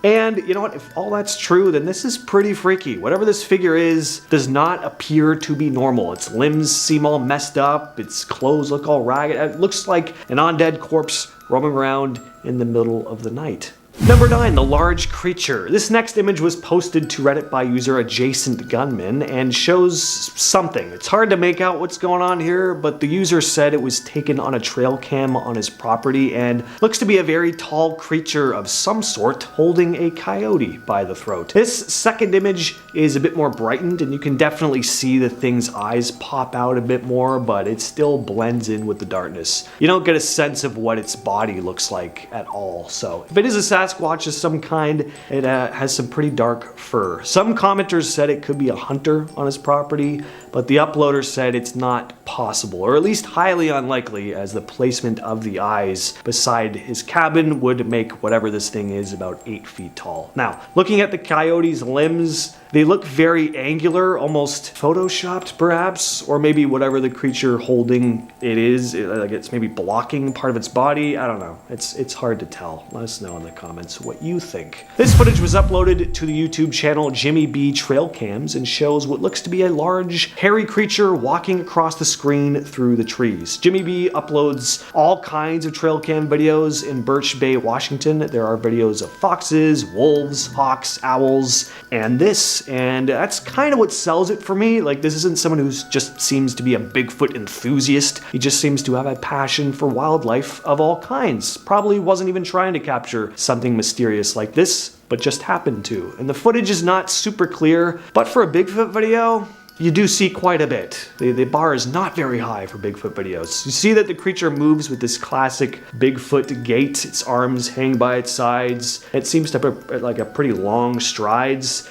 A: And you know what, if all that's true, then this is pretty freaky. Whatever this figure is does not appear to be normal. Its limbs seem all messed up, its clothes look all ragged. It looks like an undead corpse roaming around in the middle of the night. Number 9, the large creature. This next image was posted to Reddit by user Adjacent Gunman and shows something. It's hard to make out what's going on here, but the user said it was taken on a trail cam on his property and looks to be a very tall creature of some sort holding a coyote by the throat. This second image is a bit more brightened and you can definitely see the thing's eyes pop out a bit more, but it still blends in with the darkness. You don't get a sense of what its body looks like at all. So if it is a Sasquatch of some kind, it has some pretty dark fur. Some commenters said it could be a hunter on his property, but the uploader said it's not possible, or at least highly unlikely, as the placement of the eyes beside his cabin would make whatever this thing is about 8 feet tall. Now, looking at the coyote's limbs, they look very angular, almost photoshopped perhaps, or maybe whatever the creature holding it is, like it's maybe blocking part of its body. I don't know. It's hard to tell. Let us know in the comments what you think. This footage was uploaded to the YouTube channel Jimmy B Trail Cams and shows what looks to be a large, hairy creature walking across the screen through the trees. Jimmy B uploads all kinds of trail cam videos in Birch Bay, Washington. There are videos of foxes, wolves, hawks, owls, and this. And that's kind of what sells it for me. Like, this isn't someone who just seems to be a Bigfoot enthusiast. He just seems to have a passion for wildlife of all kinds. Probably wasn't even trying to capture something mysterious like this, but just happened to. And the footage is not super clear, but for a Bigfoot video, you do see quite a bit. The bar is not very high for Bigfoot videos. You see that the creature moves with this classic Bigfoot gait. Its arms hang by its sides. It seems to have like a pretty long strides.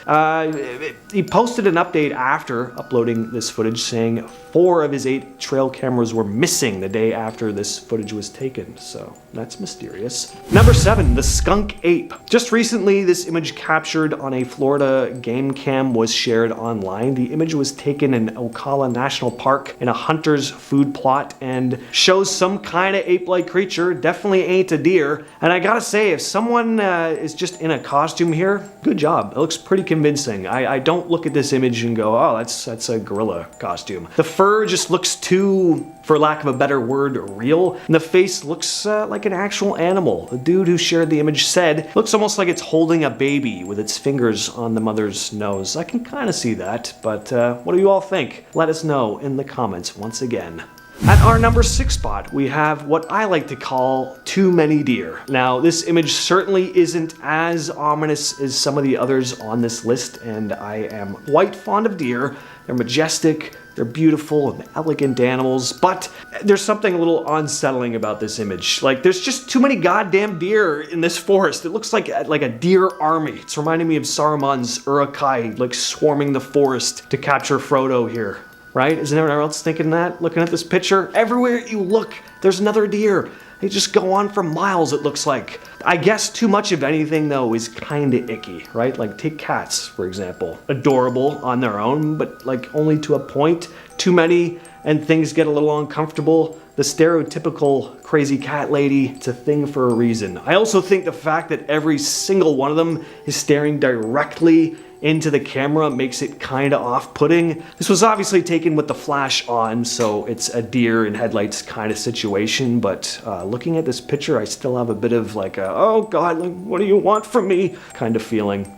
A: He posted an update after uploading this footage saying 4 of his 8 trail cameras were missing the day after this footage was taken. So that's mysterious. Number 7, the skunk ape. Just recently, this image captured on a Florida game cam was shared online. The image was taken in Ocala National Park in a hunter's food plot and shows some kind of ape-like creature. Definitely ain't a deer. And I gotta say, if someone is just in a costume here, good job. It looks pretty convincing. I don't look at this image and go, oh, that's a gorilla costume. The fur just looks too, for lack of a better word, real. And the face looks like an actual animal. The dude who shared the image said, looks almost like it's holding a baby with its fingers on the mother's nose. I can kind of see that, but what do you all think? Let us know in the comments once again. At our number 6 spot, we have what I like to call too many deer. Now, this image certainly isn't as ominous as some of the others on this list, and I am quite fond of deer. They're majestic, they're beautiful and elegant animals, but there's something a little unsettling about this image. Like, there's just too many goddamn deer in this forest. It looks like a deer army. It's reminding me of Saruman's Uruk-hai, like swarming the forest to capture Frodo here. Right? Isn't everyone else thinking that? Looking at this picture? Everywhere you look, there's another deer. They just go on for miles, it looks like. I guess too much of anything, though, is kinda icky, right? Like, take cats, for example. Adorable on their own, but like only to a point. Too many, and things get a little uncomfortable. The stereotypical crazy cat lady, it's a thing for a reason. I also think the fact that every single one of them is staring directly into the camera makes it kinda off-putting. This was obviously taken with the flash on, so it's a deer in headlights kind of situation, but looking at this picture, I still have a bit of like a, oh God, like, what do you want from me kind of feeling.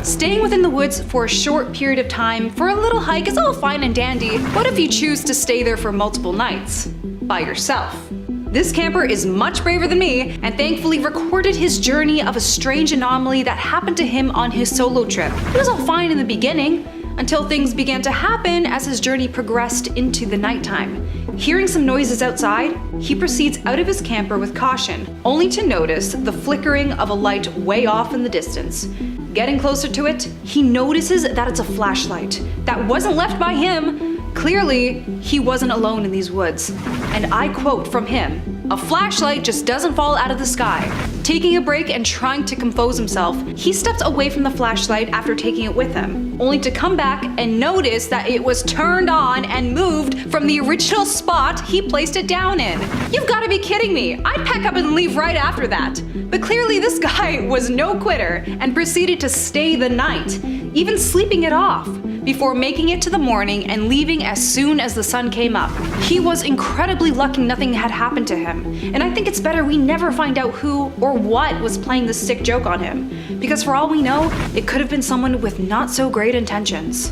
D: Staying within the woods for a short period of time for a little hike is all fine and dandy. What if you choose to stay there for multiple nights? By yourself? This camper is much braver than me and thankfully recorded his journey of a strange anomaly that happened to him on his solo trip. It was all fine in the beginning, until things began to happen as his journey progressed into the nighttime. Hearing some noises outside, he proceeds out of his camper with caution, only to notice the flickering of a light way off in the distance. Getting closer to it, he notices that it's a flashlight that wasn't left by him. Clearly, he wasn't alone in these woods. And I quote from him, "A flashlight just doesn't fall out of the sky." Taking a break and trying to compose himself, he steps away from the flashlight after taking it with him, only to come back and notice that it was turned on and moved from the original spot he placed it down in. You've got to be kidding me. I'd pack up and leave right after that. But clearly this guy was no quitter and proceeded to stay the night, even sleeping it off, before making it to the morning and leaving as soon as the sun came up. He was incredibly lucky nothing had happened to him, and I think it's better we never find out who or what was playing this sick joke on him, because for all we know, it could have been someone with not so great intentions.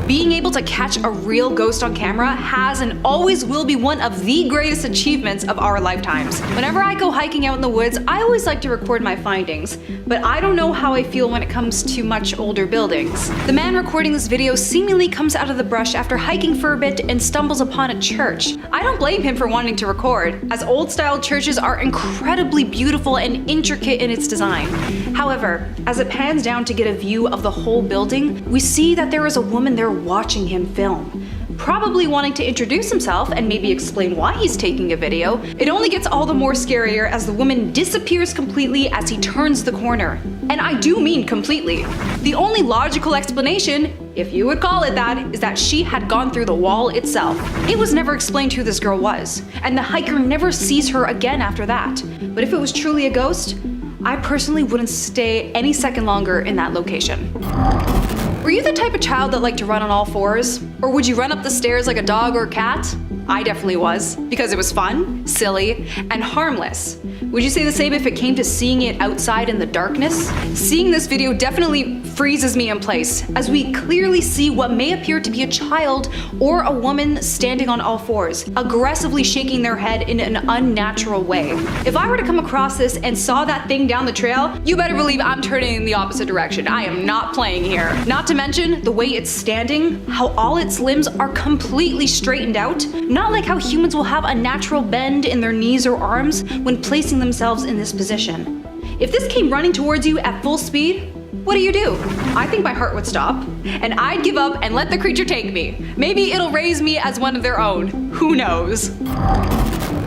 D: Being able to catch a real ghost on camera has and always will be one of the greatest achievements of our lifetimes. Whenever I go hiking out in the woods, I always like to record my findings, but I don't know how I feel when it comes to much older buildings. The man recording this video seemingly comes out of the brush after hiking for a bit and stumbles upon a church. I don't blame him for wanting to record, as old-style churches are incredibly beautiful and intricate in its design. However, as it pans down to get a view of the whole building, we see that there is a woman there watching him film, probably wanting to introduce himself and maybe explain why he's taking a video. It only gets all the more scarier as the woman disappears completely as he turns the corner. And I do mean completely. The only logical explanation, if you would call it that, is that she had gone through the wall itself. It was never explained who this girl was, and the hiker never sees her again after that. But if it was truly a ghost, I personally wouldn't stay any second longer in that location. Were you the type of child that liked to run on all fours? Or would you run up the stairs like a dog or a cat? I definitely was, because it was fun, silly, and harmless. Would you say the same if it came to seeing it outside in the darkness? Seeing this video definitely freezes me in place, as we clearly see what may appear to be a child or a woman standing on all fours, aggressively shaking their head in an unnatural way. If I were to come across this and saw that thing down the trail, you better believe I'm turning in the opposite direction. I am not playing here. Not to mention the way it's standing, how all its limbs are completely straightened out, not like how humans will have a natural bend in their knees or arms when placing themselves in this position. If this came running towards you at full speed, what do? I think my heart would stop, and I'd give up and let the creature take me. Maybe it'll raise me as one of their own. Who knows?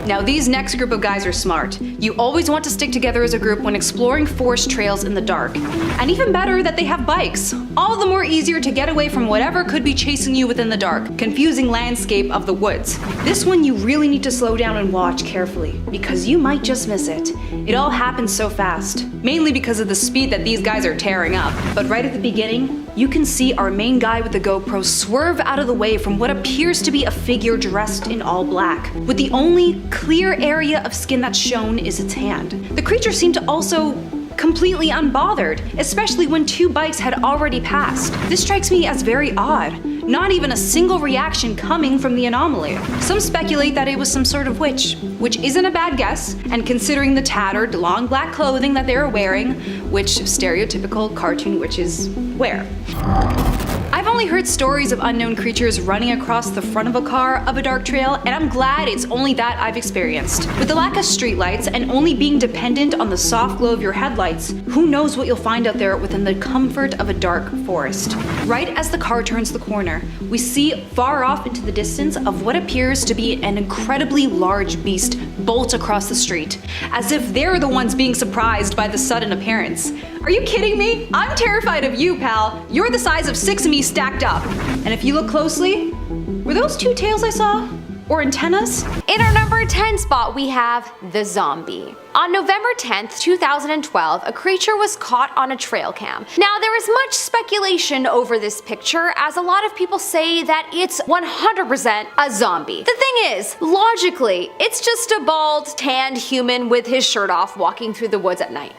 D: Now these next group of guys are smart. You always want to stick together as a group when exploring forest trails in the dark. And even better that they have bikes. All the more easier to get away from whatever could be chasing you within the dark, confusing landscape of the woods. This one you really need to slow down and watch carefully, because you might just miss it. It all happens so fast, mainly because of the speed that these guys are tearing up. But right at the beginning, you can see our main guy with the GoPro swerve out of the way from what appears to be a figure dressed in all black, with the only clear area of skin that's shown is its hand. The creature seemed to also completely unbothered, especially when two bikes had already passed. This strikes me as very odd. Not even a single reaction coming from the anomaly. Some speculate that it was some sort of witch, which isn't a bad guess, and considering the tattered, long black clothing that they were wearing, which stereotypical cartoon witches wear. I've only heard stories of unknown creatures running across the front of a car of a dark trail, and I'm glad it's only that I've experienced. With the lack of streetlights and only being dependent on the soft glow of your headlights, who knows what you'll find out there within the comfort of a dark forest. Right as the car turns the corner, we see far off into the distance of what appears to be an incredibly large beast bolt across the street, as if they're the ones being surprised by the sudden appearance. Are you kidding me? I'm terrified of you, pal. You're the size of 6 of me stacked up. And if you look closely, were those two tails I saw? Or antennas?
E: In our number 10 spot, we have the zombie. On November 10th, 2012, a creature was caught on a trail cam. Now, there is much speculation over this picture, as a lot of people say that it's 100% a zombie. The thing is, logically, it's just a bald, tanned human with his shirt off walking through the woods at night.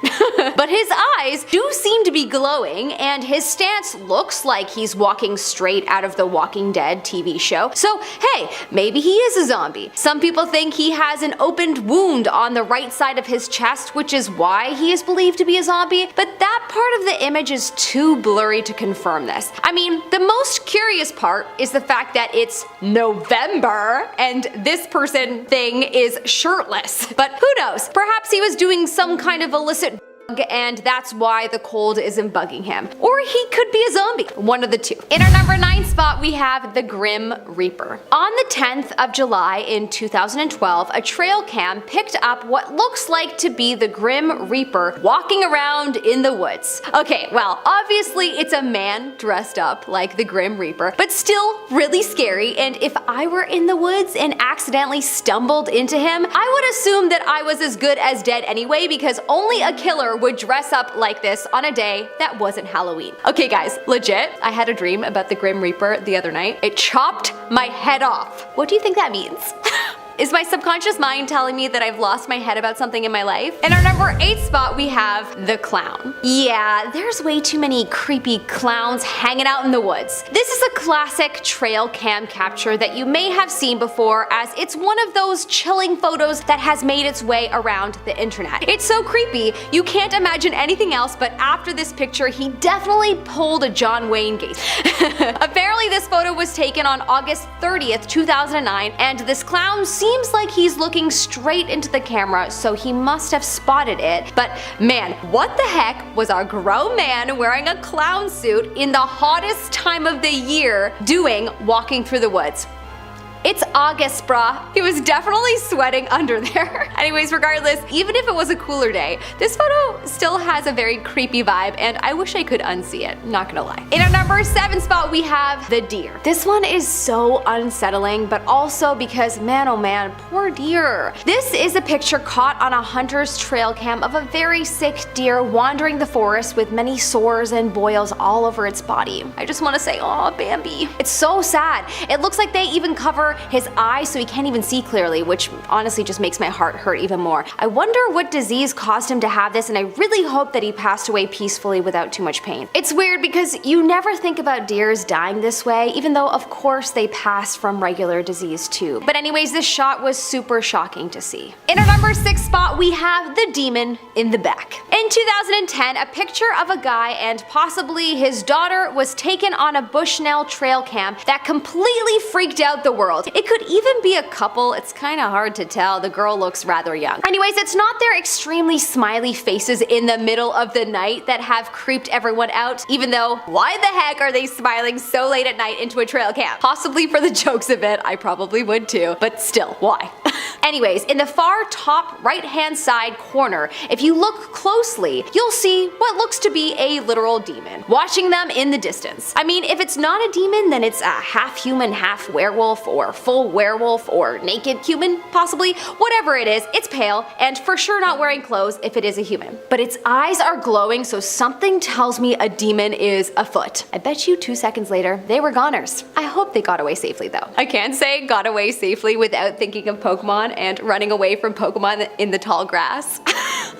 E: But his eyes do seem to be glowing, and his stance looks like he's walking straight out of the Walking Dead TV show. So, hey, maybe he is a zombie. Some people think he has an opened wound on the right side of his chest, which is why he is believed to be a zombie, but that part of the image is too blurry to confirm this. I mean, the most curious part is the fact that it's November and this person thing is shirtless. But who knows? Perhaps he was doing some kind of illicit and that's why the cold isn't bugging him. Or he could be a zombie. One of the two. In our number 9 spot, we have the Grim Reaper. On the 10th of July in 2012, a trail cam picked up what looks like to be the Grim Reaper walking around in the woods. Okay, well, obviously it's a man dressed up like the Grim Reaper, but still really scary, and if I were in the woods and accidentally stumbled into him, I would assume that I was as good as dead anyway, because only a killer would dress up like this on a day that wasn't Halloween. Okay guys, legit, I had a dream about the Grim Reaper the other night. It chopped my head off. What do you think that means? Is my subconscious mind telling me that I've lost my head about something in my life? In our number 8 spot, we have the clown. Yeah, there's way too many creepy clowns hanging out in the woods. This is a classic trail cam capture that you may have seen before, as it's one of those chilling photos that has made its way around the internet. It's so creepy, you can't imagine anything else, but after this picture, he definitely pulled a John Wayne Gacy. Apparently this photo was taken on August 30th, 2009, and this clown seems like he's looking straight into the camera, so he must have spotted it. But man, what the heck was a grown man wearing a clown suit in the hottest time of the year doing walking through the woods? It's August, brah. He was definitely sweating under there. Anyways, regardless, even if it was a cooler day, this photo still has a very creepy vibe, and I wish I could unsee it, not gonna lie. In our number 7 spot, we have the deer. This one is so unsettling, but also because, man oh man, poor deer. This is a picture caught on a hunter's trail cam of a very sick deer wandering the forest with many sores and boils all over its body. I just want to say, aw, Bambi. It's so sad. It looks like they even cover his eyes so he can't even see clearly, which honestly just makes my heart hurt even more. I wonder what disease caused him to have this, and I really hope that he passed away peacefully without too much pain. It's weird because you never think about deers dying this way, even though of course they pass from regular disease too. But anyways, this shot was super shocking to see. In our number 6 spot, we have the demon in the back. In 2010, a picture of a guy and possibly his daughter was taken on a Bushnell trail cam that completely freaked out the world. It could even be a couple, it's kinda hard to tell, the girl looks rather young. Anyways, it's not their extremely smiley faces in the middle of the night that have creeped everyone out, even though, why the heck are they smiling so late at night into a trail cam? Possibly for the jokes of it, I probably would too, but still, why? Anyways, in the far top right hand side corner, if you look closely, you'll see what looks to be a literal demon, watching them in the distance. I mean, if it's not a demon, then it's a half human, half werewolf, or full werewolf, or naked human, possibly. Whatever it is, it's pale, and for sure not wearing clothes if it is a human. But its eyes are glowing, so something tells me a demon is afoot. I bet you 2 seconds later, they were goners. I hope they got away safely though. I can't say got away safely without thinking of Pokemon and running away from Pokemon in the tall grass.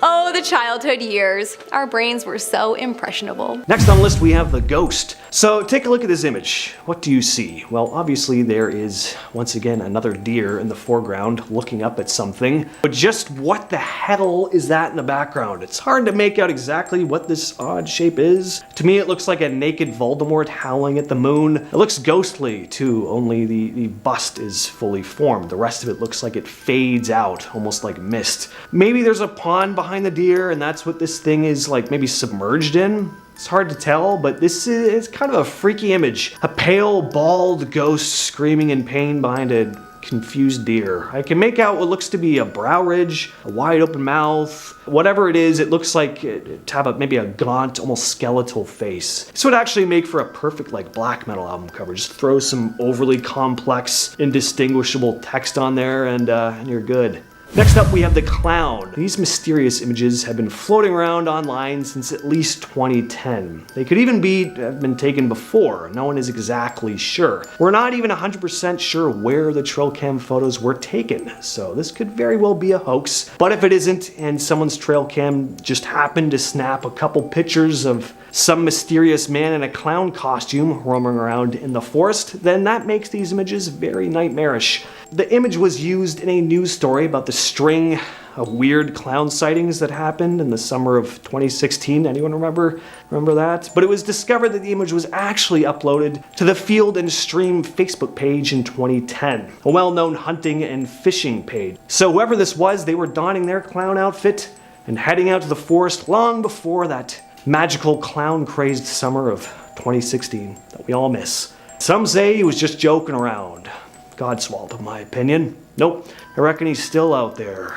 E: Oh, the childhood years. Our brains were so impressionable.
A: Next on the list, we have the ghost. So take a look at this image. What do you see? Well, obviously there is, once again, another deer in the foreground looking up at something. But just what the hell is that in the background? It's hard to make out exactly what this odd shape is. To me, it looks like a naked Voldemort howling at the moon. It looks ghostly too, only the bust is fully formed. The rest of it looks like it fades out, almost like mist. Maybe there's a pond behind the deer and that's what this thing is like maybe submerged in. It's hard to tell, but this is kind of a freaky image. A pale, bald ghost screaming in pain behind a confused deer. I can make out what looks to be a brow ridge, a wide open mouth. Whatever it is, it looks like to have maybe a gaunt, almost skeletal face. This would actually make for a perfect like black metal album cover. Just throw some overly complex, indistinguishable text on there and you're good. Next up, we have the clown. These mysterious images have been floating around online since at least 2010. They could even have been taken before. No one is exactly sure. We're not even 100% sure where the trail cam photos were taken, so this could very well be a hoax. But if it isn't, and someone's trail cam just happened to snap a couple pictures of some mysterious man in a clown costume roaming around in the forest, then that makes these images very nightmarish. The image was used in a news story about the string of weird clown sightings that happened in the summer of 2016. Anyone remember that? But it was discovered that the image was actually uploaded to the Field and Stream Facebook page in 2010, a well-known hunting and fishing page. So whoever this was, they were donning their clown outfit and heading out to the forest long before that magical clown-crazed summer of 2016 that we all miss. Some say he was just joking around. Godswallop, in my opinion. Nope, I reckon he's still out there,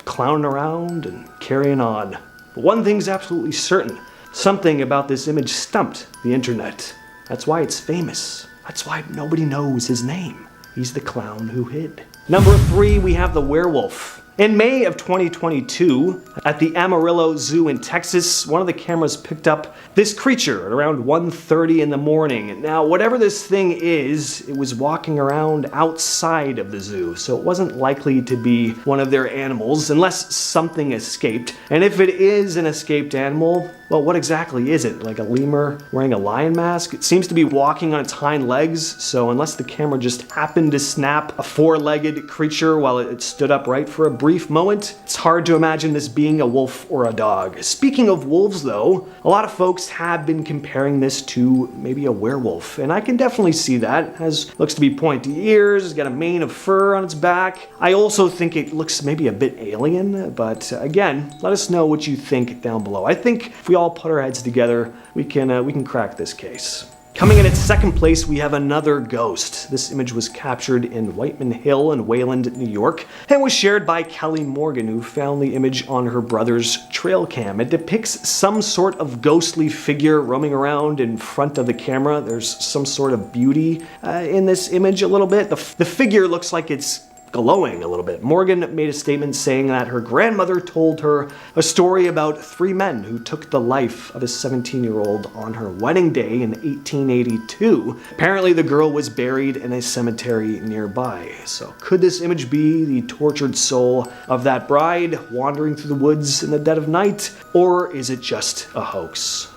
A: clowning around and carrying on. But one thing's absolutely certain. Something about this image stumped the internet. That's why it's famous. That's why nobody knows his name. He's the clown who hid. Number 3, we have the werewolf. In May of 2022, at the Amarillo Zoo in Texas, one of the cameras picked up this creature at around 1:30 in the morning. Now, whatever this thing is, it was walking around outside of the zoo, so it wasn't likely to be one of their animals unless something escaped. And if it is an escaped animal, well, what exactly is it? Like a lemur wearing a lion mask? It seems to be walking on its hind legs, so unless the camera just happened to snap a four-legged creature while it stood upright for a brief moment, it's hard to imagine this being a wolf or a dog. Speaking of wolves though, a lot of folks have been comparing this to maybe a werewolf, and I can definitely see that. It looks to be pointy ears, it's got a mane of fur on its back. I also think it looks maybe a bit alien, but again, let us know what you think down below. I think if we all put our heads together, we can crack this case. Coming in at second place, we have another ghost. This image was captured in Whiteman Hill in Wayland, New York, and was shared by Kelly Morgan, who found the image on her brother's trail cam. It depicts some sort of ghostly figure roaming around in front of the camera. There's some sort of beauty in this image a little bit. The figure looks like it's glowing a little bit. Morgan made a statement saying that her grandmother told her a story about 3 men who took the life of a 17-year-old on her wedding day in 1882. Apparently the girl was buried in a cemetery nearby. So could this image be the tortured soul of that bride wandering through the woods in the dead of night? Or is it just a hoax?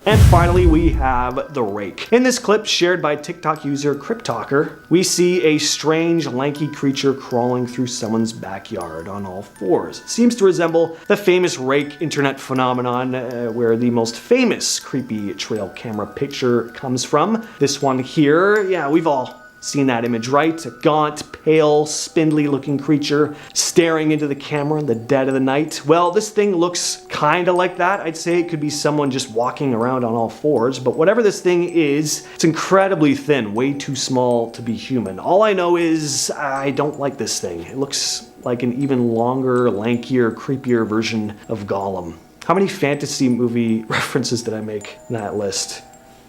A: And finally, we have the rake. In this clip shared by TikTok user Cryptalker, we see a strange, lanky creature crawling through someone's backyard on all fours. It seems to resemble the famous rake internet phenomenon where the most famous creepy trail camera picture comes from. This one here, yeah, we've all seen that image, right? A gaunt, pale, spindly-looking creature staring into the camera in the dead of the night. Well, this thing looks kind of like that. I'd say it could be someone just walking around on all fours, but whatever this thing is, it's incredibly thin, way too small to be human. All I know is I don't like this thing. It looks like an even longer, lankier, creepier version of Gollum. How many fantasy movie references did I make in that list?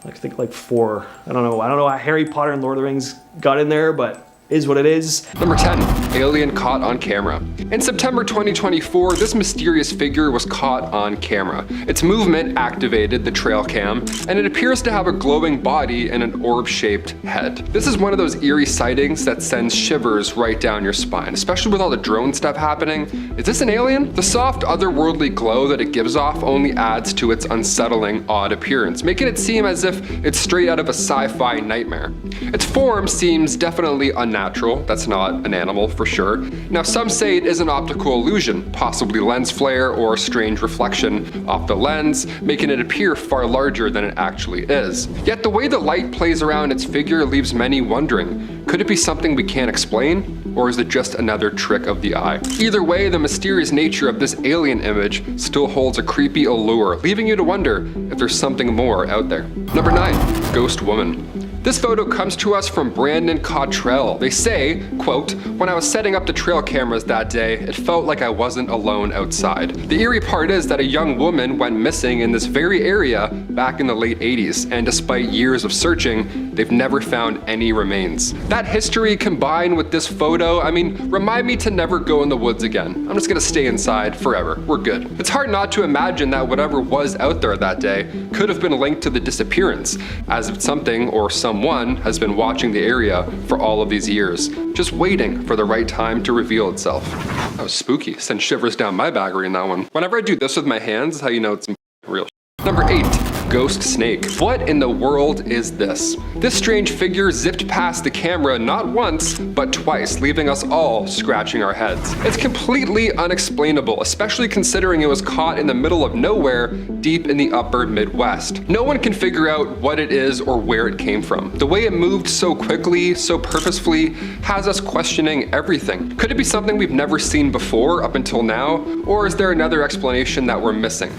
A: I think like 4. I don't know how Harry Potter and Lord of the Rings got in there, but is what it is.
B: Number 10, alien caught on camera. In September 2024, this mysterious figure was caught on camera. Its movement activated the trail cam, and it appears to have a glowing body and an orb-shaped head. This is one of those eerie sightings that sends shivers right down your spine, especially with all the drone stuff happening. Is this an alien? The soft, otherworldly glow that it gives off only adds to its unsettling, odd appearance, making it seem as if it's straight out of a sci-fi nightmare. Its form seems definitely unnatural. That's not an animal for sure. Now some say it is an optical illusion, possibly lens flare or a strange reflection off the lens, making it appear far larger than it actually is. Yet the way the light plays around its figure leaves many wondering, could it be something we can't explain? Or is it just another trick of the eye? Either way, the mysterious nature of this alien image still holds a creepy allure, leaving you to wonder if there's something more out there. Number 9, ghost woman. This photo comes to us from Brandon Cottrell. They say, quote, "When I was setting up the trail cameras that day, it felt like I wasn't alone outside. The eerie part is that a young woman went missing in this very area back in the late 80s, and despite years of searching, they've never found any remains. That history combined with this photo, I mean, remind me to never go in the woods again. I'm just gonna stay inside forever. We're good. It's hard not to imagine that whatever was out there that day could have been linked to the disappearance, as if something or someone has been watching the area for all of these years, just waiting for the right time to reveal itself. That was spooky. Sent shivers down my back reading that one. Whenever I do this with my hands, is how you know it's real. Number 8. Ghost snake. What in the world is this? This strange figure zipped past the camera not once, but twice, leaving us all scratching our heads. It's completely unexplainable, especially considering it was caught in the middle of nowhere, deep in the upper Midwest. No one can figure out what it is or where it came from. The way it moved so quickly, so purposefully, has us questioning everything. Could it be something we've never seen before up until now? Or is there another explanation that we're missing?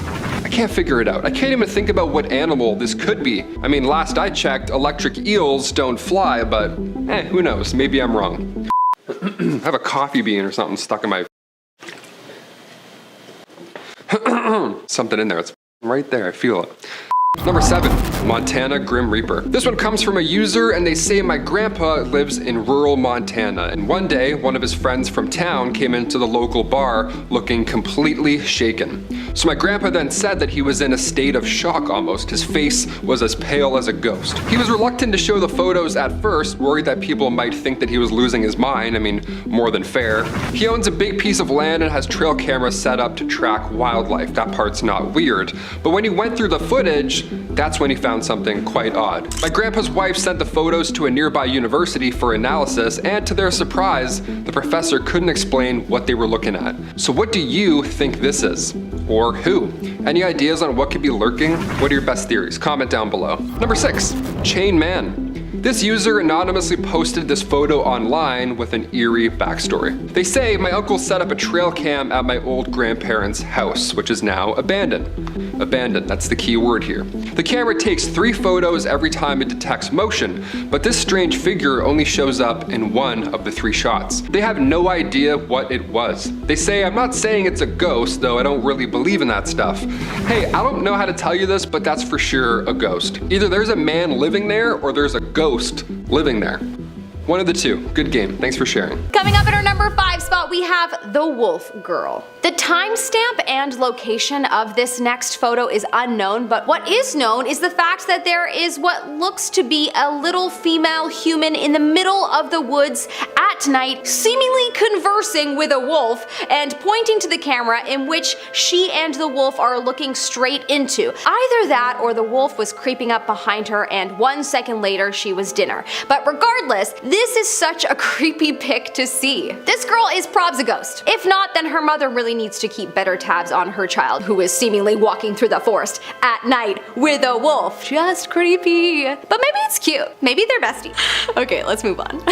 B: I can't figure it out. I can't even think about what animal this could be. I mean, last I checked, electric eels don't fly, but who knows? Maybe I'm wrong. I have a coffee bean or something stuck in my... something in there. It's right there. I feel it. Number 7. Montana Grim Reaper. This one comes from a user and they say my grandpa lives in rural Montana, and one day one of his friends from town came into the local bar looking completely shaken. So my grandpa then said that he was in a state of shock almost. His face was as pale as a ghost. He was reluctant to show the photos at first, worried that people might think that he was losing his mind. I mean, more than fair. He owns a big piece of land and has trail cameras set up to track wildlife. That part's not weird. But when he went through the footage, that's when he found something quite odd. My grandpa's wife sent the photos to a nearby university for analysis, and to their surprise, the professor couldn't explain what they were looking at. So what do you think this is? Or who? Any ideas on what could be lurking? What are your best theories? Comment down below. Number 6. Chain Man. This user anonymously posted this photo online with an eerie backstory. They say, my uncle set up a trail cam at my old grandparents' house, which is now abandoned. Abandoned, that's the key word here. The camera takes 3 photos every time it detects motion, but this strange figure only shows up in 1 of the 3 shots. They have no idea what it was. They say, I'm not saying it's a ghost, though I don't really believe in that stuff. Hey, I don't know how to tell you this, but that's for sure a ghost. Either there's a man living there or there's a ghost living there. One of the two. Good game. Thanks for sharing.
E: Coming up at our number 5 spot, we have the Wolf Girl. The timestamp and location of this next photo is unknown, but what is known is the fact that there is what looks to be a little female human in the middle of the woods at night, seemingly conversing with a wolf and pointing to the camera, in which she and the wolf are looking straight into. Either that or the wolf was creeping up behind her and 1 second later she was dinner. But regardless, this is such a creepy pic to see. This girl is probs a ghost. If not, then her mother really needs to keep better tabs on her child, who is seemingly walking through the forest at night with a wolf. Just creepy. But maybe it's cute. Maybe they're besties. Okay, let's move on.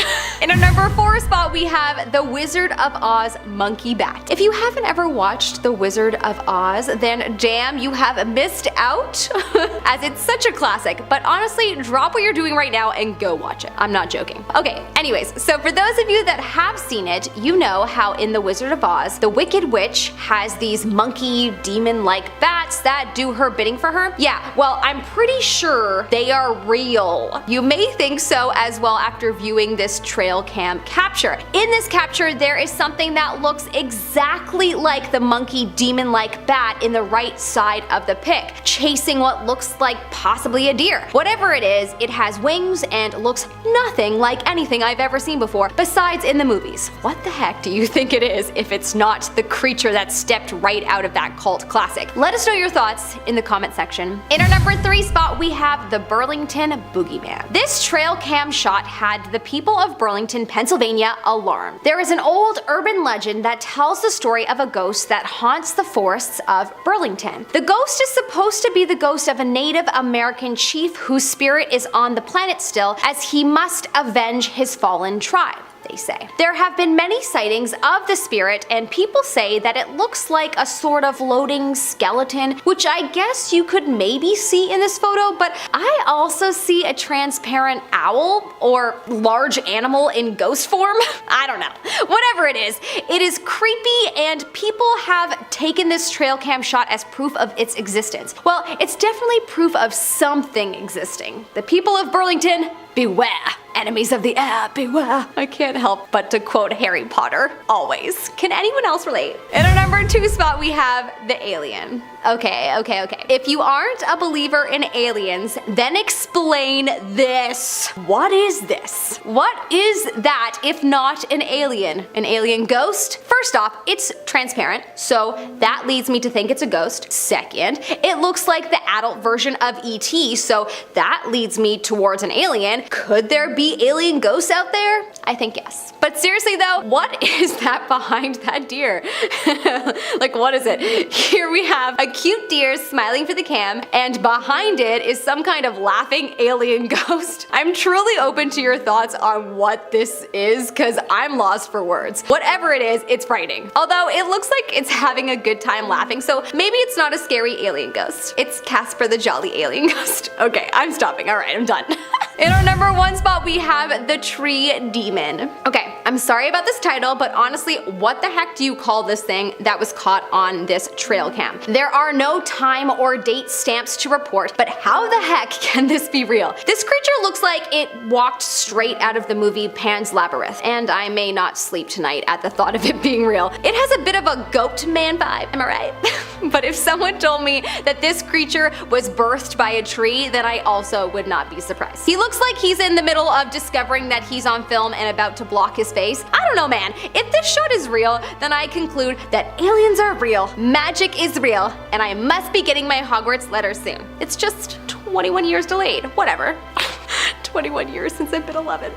E: In our number 4 spot, we have the Wizard of Oz monkey bat. If you haven't ever watched the Wizard of Oz, then damn, you have missed out, as it's such a classic. But honestly, drop what you're doing right now and go watch it. I'm not joking. Okay, anyways, so for those of you that have seen it, you know how in the Wizard of Oz, the Wicked Witch has these monkey demon-like bats that do her bidding for her. Yeah, well, I'm pretty sure they are real. You may think so as well after viewing this trail cam capture. In this capture, there is something that looks exactly like the monkey demon-like bat in the right side of the pic, chasing what looks like possibly a deer. Whatever it is, it has wings and looks nothing like anything I've ever seen before, besides in the movies. What the heck do you think it is if it's not the creature that stepped right out of that cult classic? Let us know your thoughts in the comment section. In our number 3 spot, we have the Burlington Boogeyman. This trail cam shot had the people of Burlington, Pennsylvania alarmed. There is an old urban legend that tells the story of a ghost that haunts the forests of Burlington. The ghost is supposed to be the ghost of a Native American chief whose spirit is on the planet still, as he must avenge his fallen tribe, they say. There have been many sightings of the spirit, and people say that it looks like a sort of floating skeleton, which I guess you could maybe see in this photo, but I also see a transparent owl or large animal in ghost form. I don't know. Whatever it is creepy, and people have taken this trail cam shot as proof of its existence. Well, it's definitely proof of something existing. The people of Burlington, beware. Enemies of the air, beware. I can't help but to quote Harry Potter, always. Can anyone else relate? In our number 2 spot, we have the alien. Okay. If you aren't a believer in aliens, then explain this. What is this? What is that if not an alien? An alien ghost? First off, it's transparent, so that leads me to think it's a ghost. Second, it looks like the adult version of E.T., so that leads me towards an alien. Could there be alien ghosts out there? I think yes. But seriously though, what is that behind that deer? Like, what is it? Here we have a cute deer smiling for the cam, and behind it is some kind of laughing alien ghost. I'm truly open to your thoughts on what this is, because I'm lost for words. Whatever it is, it's frightening. Although it looks like it's having a good time laughing, so maybe it's not a scary alien ghost. It's Casper the Jolly Alien Ghost. Okay, I'm stopping. Alright, I'm done. In our number 1 spot, we have the Tree Demon. Okay, I'm sorry about this title, but honestly, what the heck do you call this thing that was caught on this trail cam? There are no time or date stamps to report, but how the heck can this be real? This creature looks like it walked straight out of the movie Pan's Labyrinth, and I may not sleep tonight at the thought of it being real. It has a bit of a goat man vibe, am I right? But if someone told me that this creature was birthed by a tree, then I also would not be surprised. He looks like he's in the middle of discovering that he's on film and about to block his face. I don't know, man. If this shot is real, then I conclude that aliens are real, magic is real, and I must be getting my Hogwarts letter soon. It's just 21 years delayed. Whatever. 21 years since I've been 11.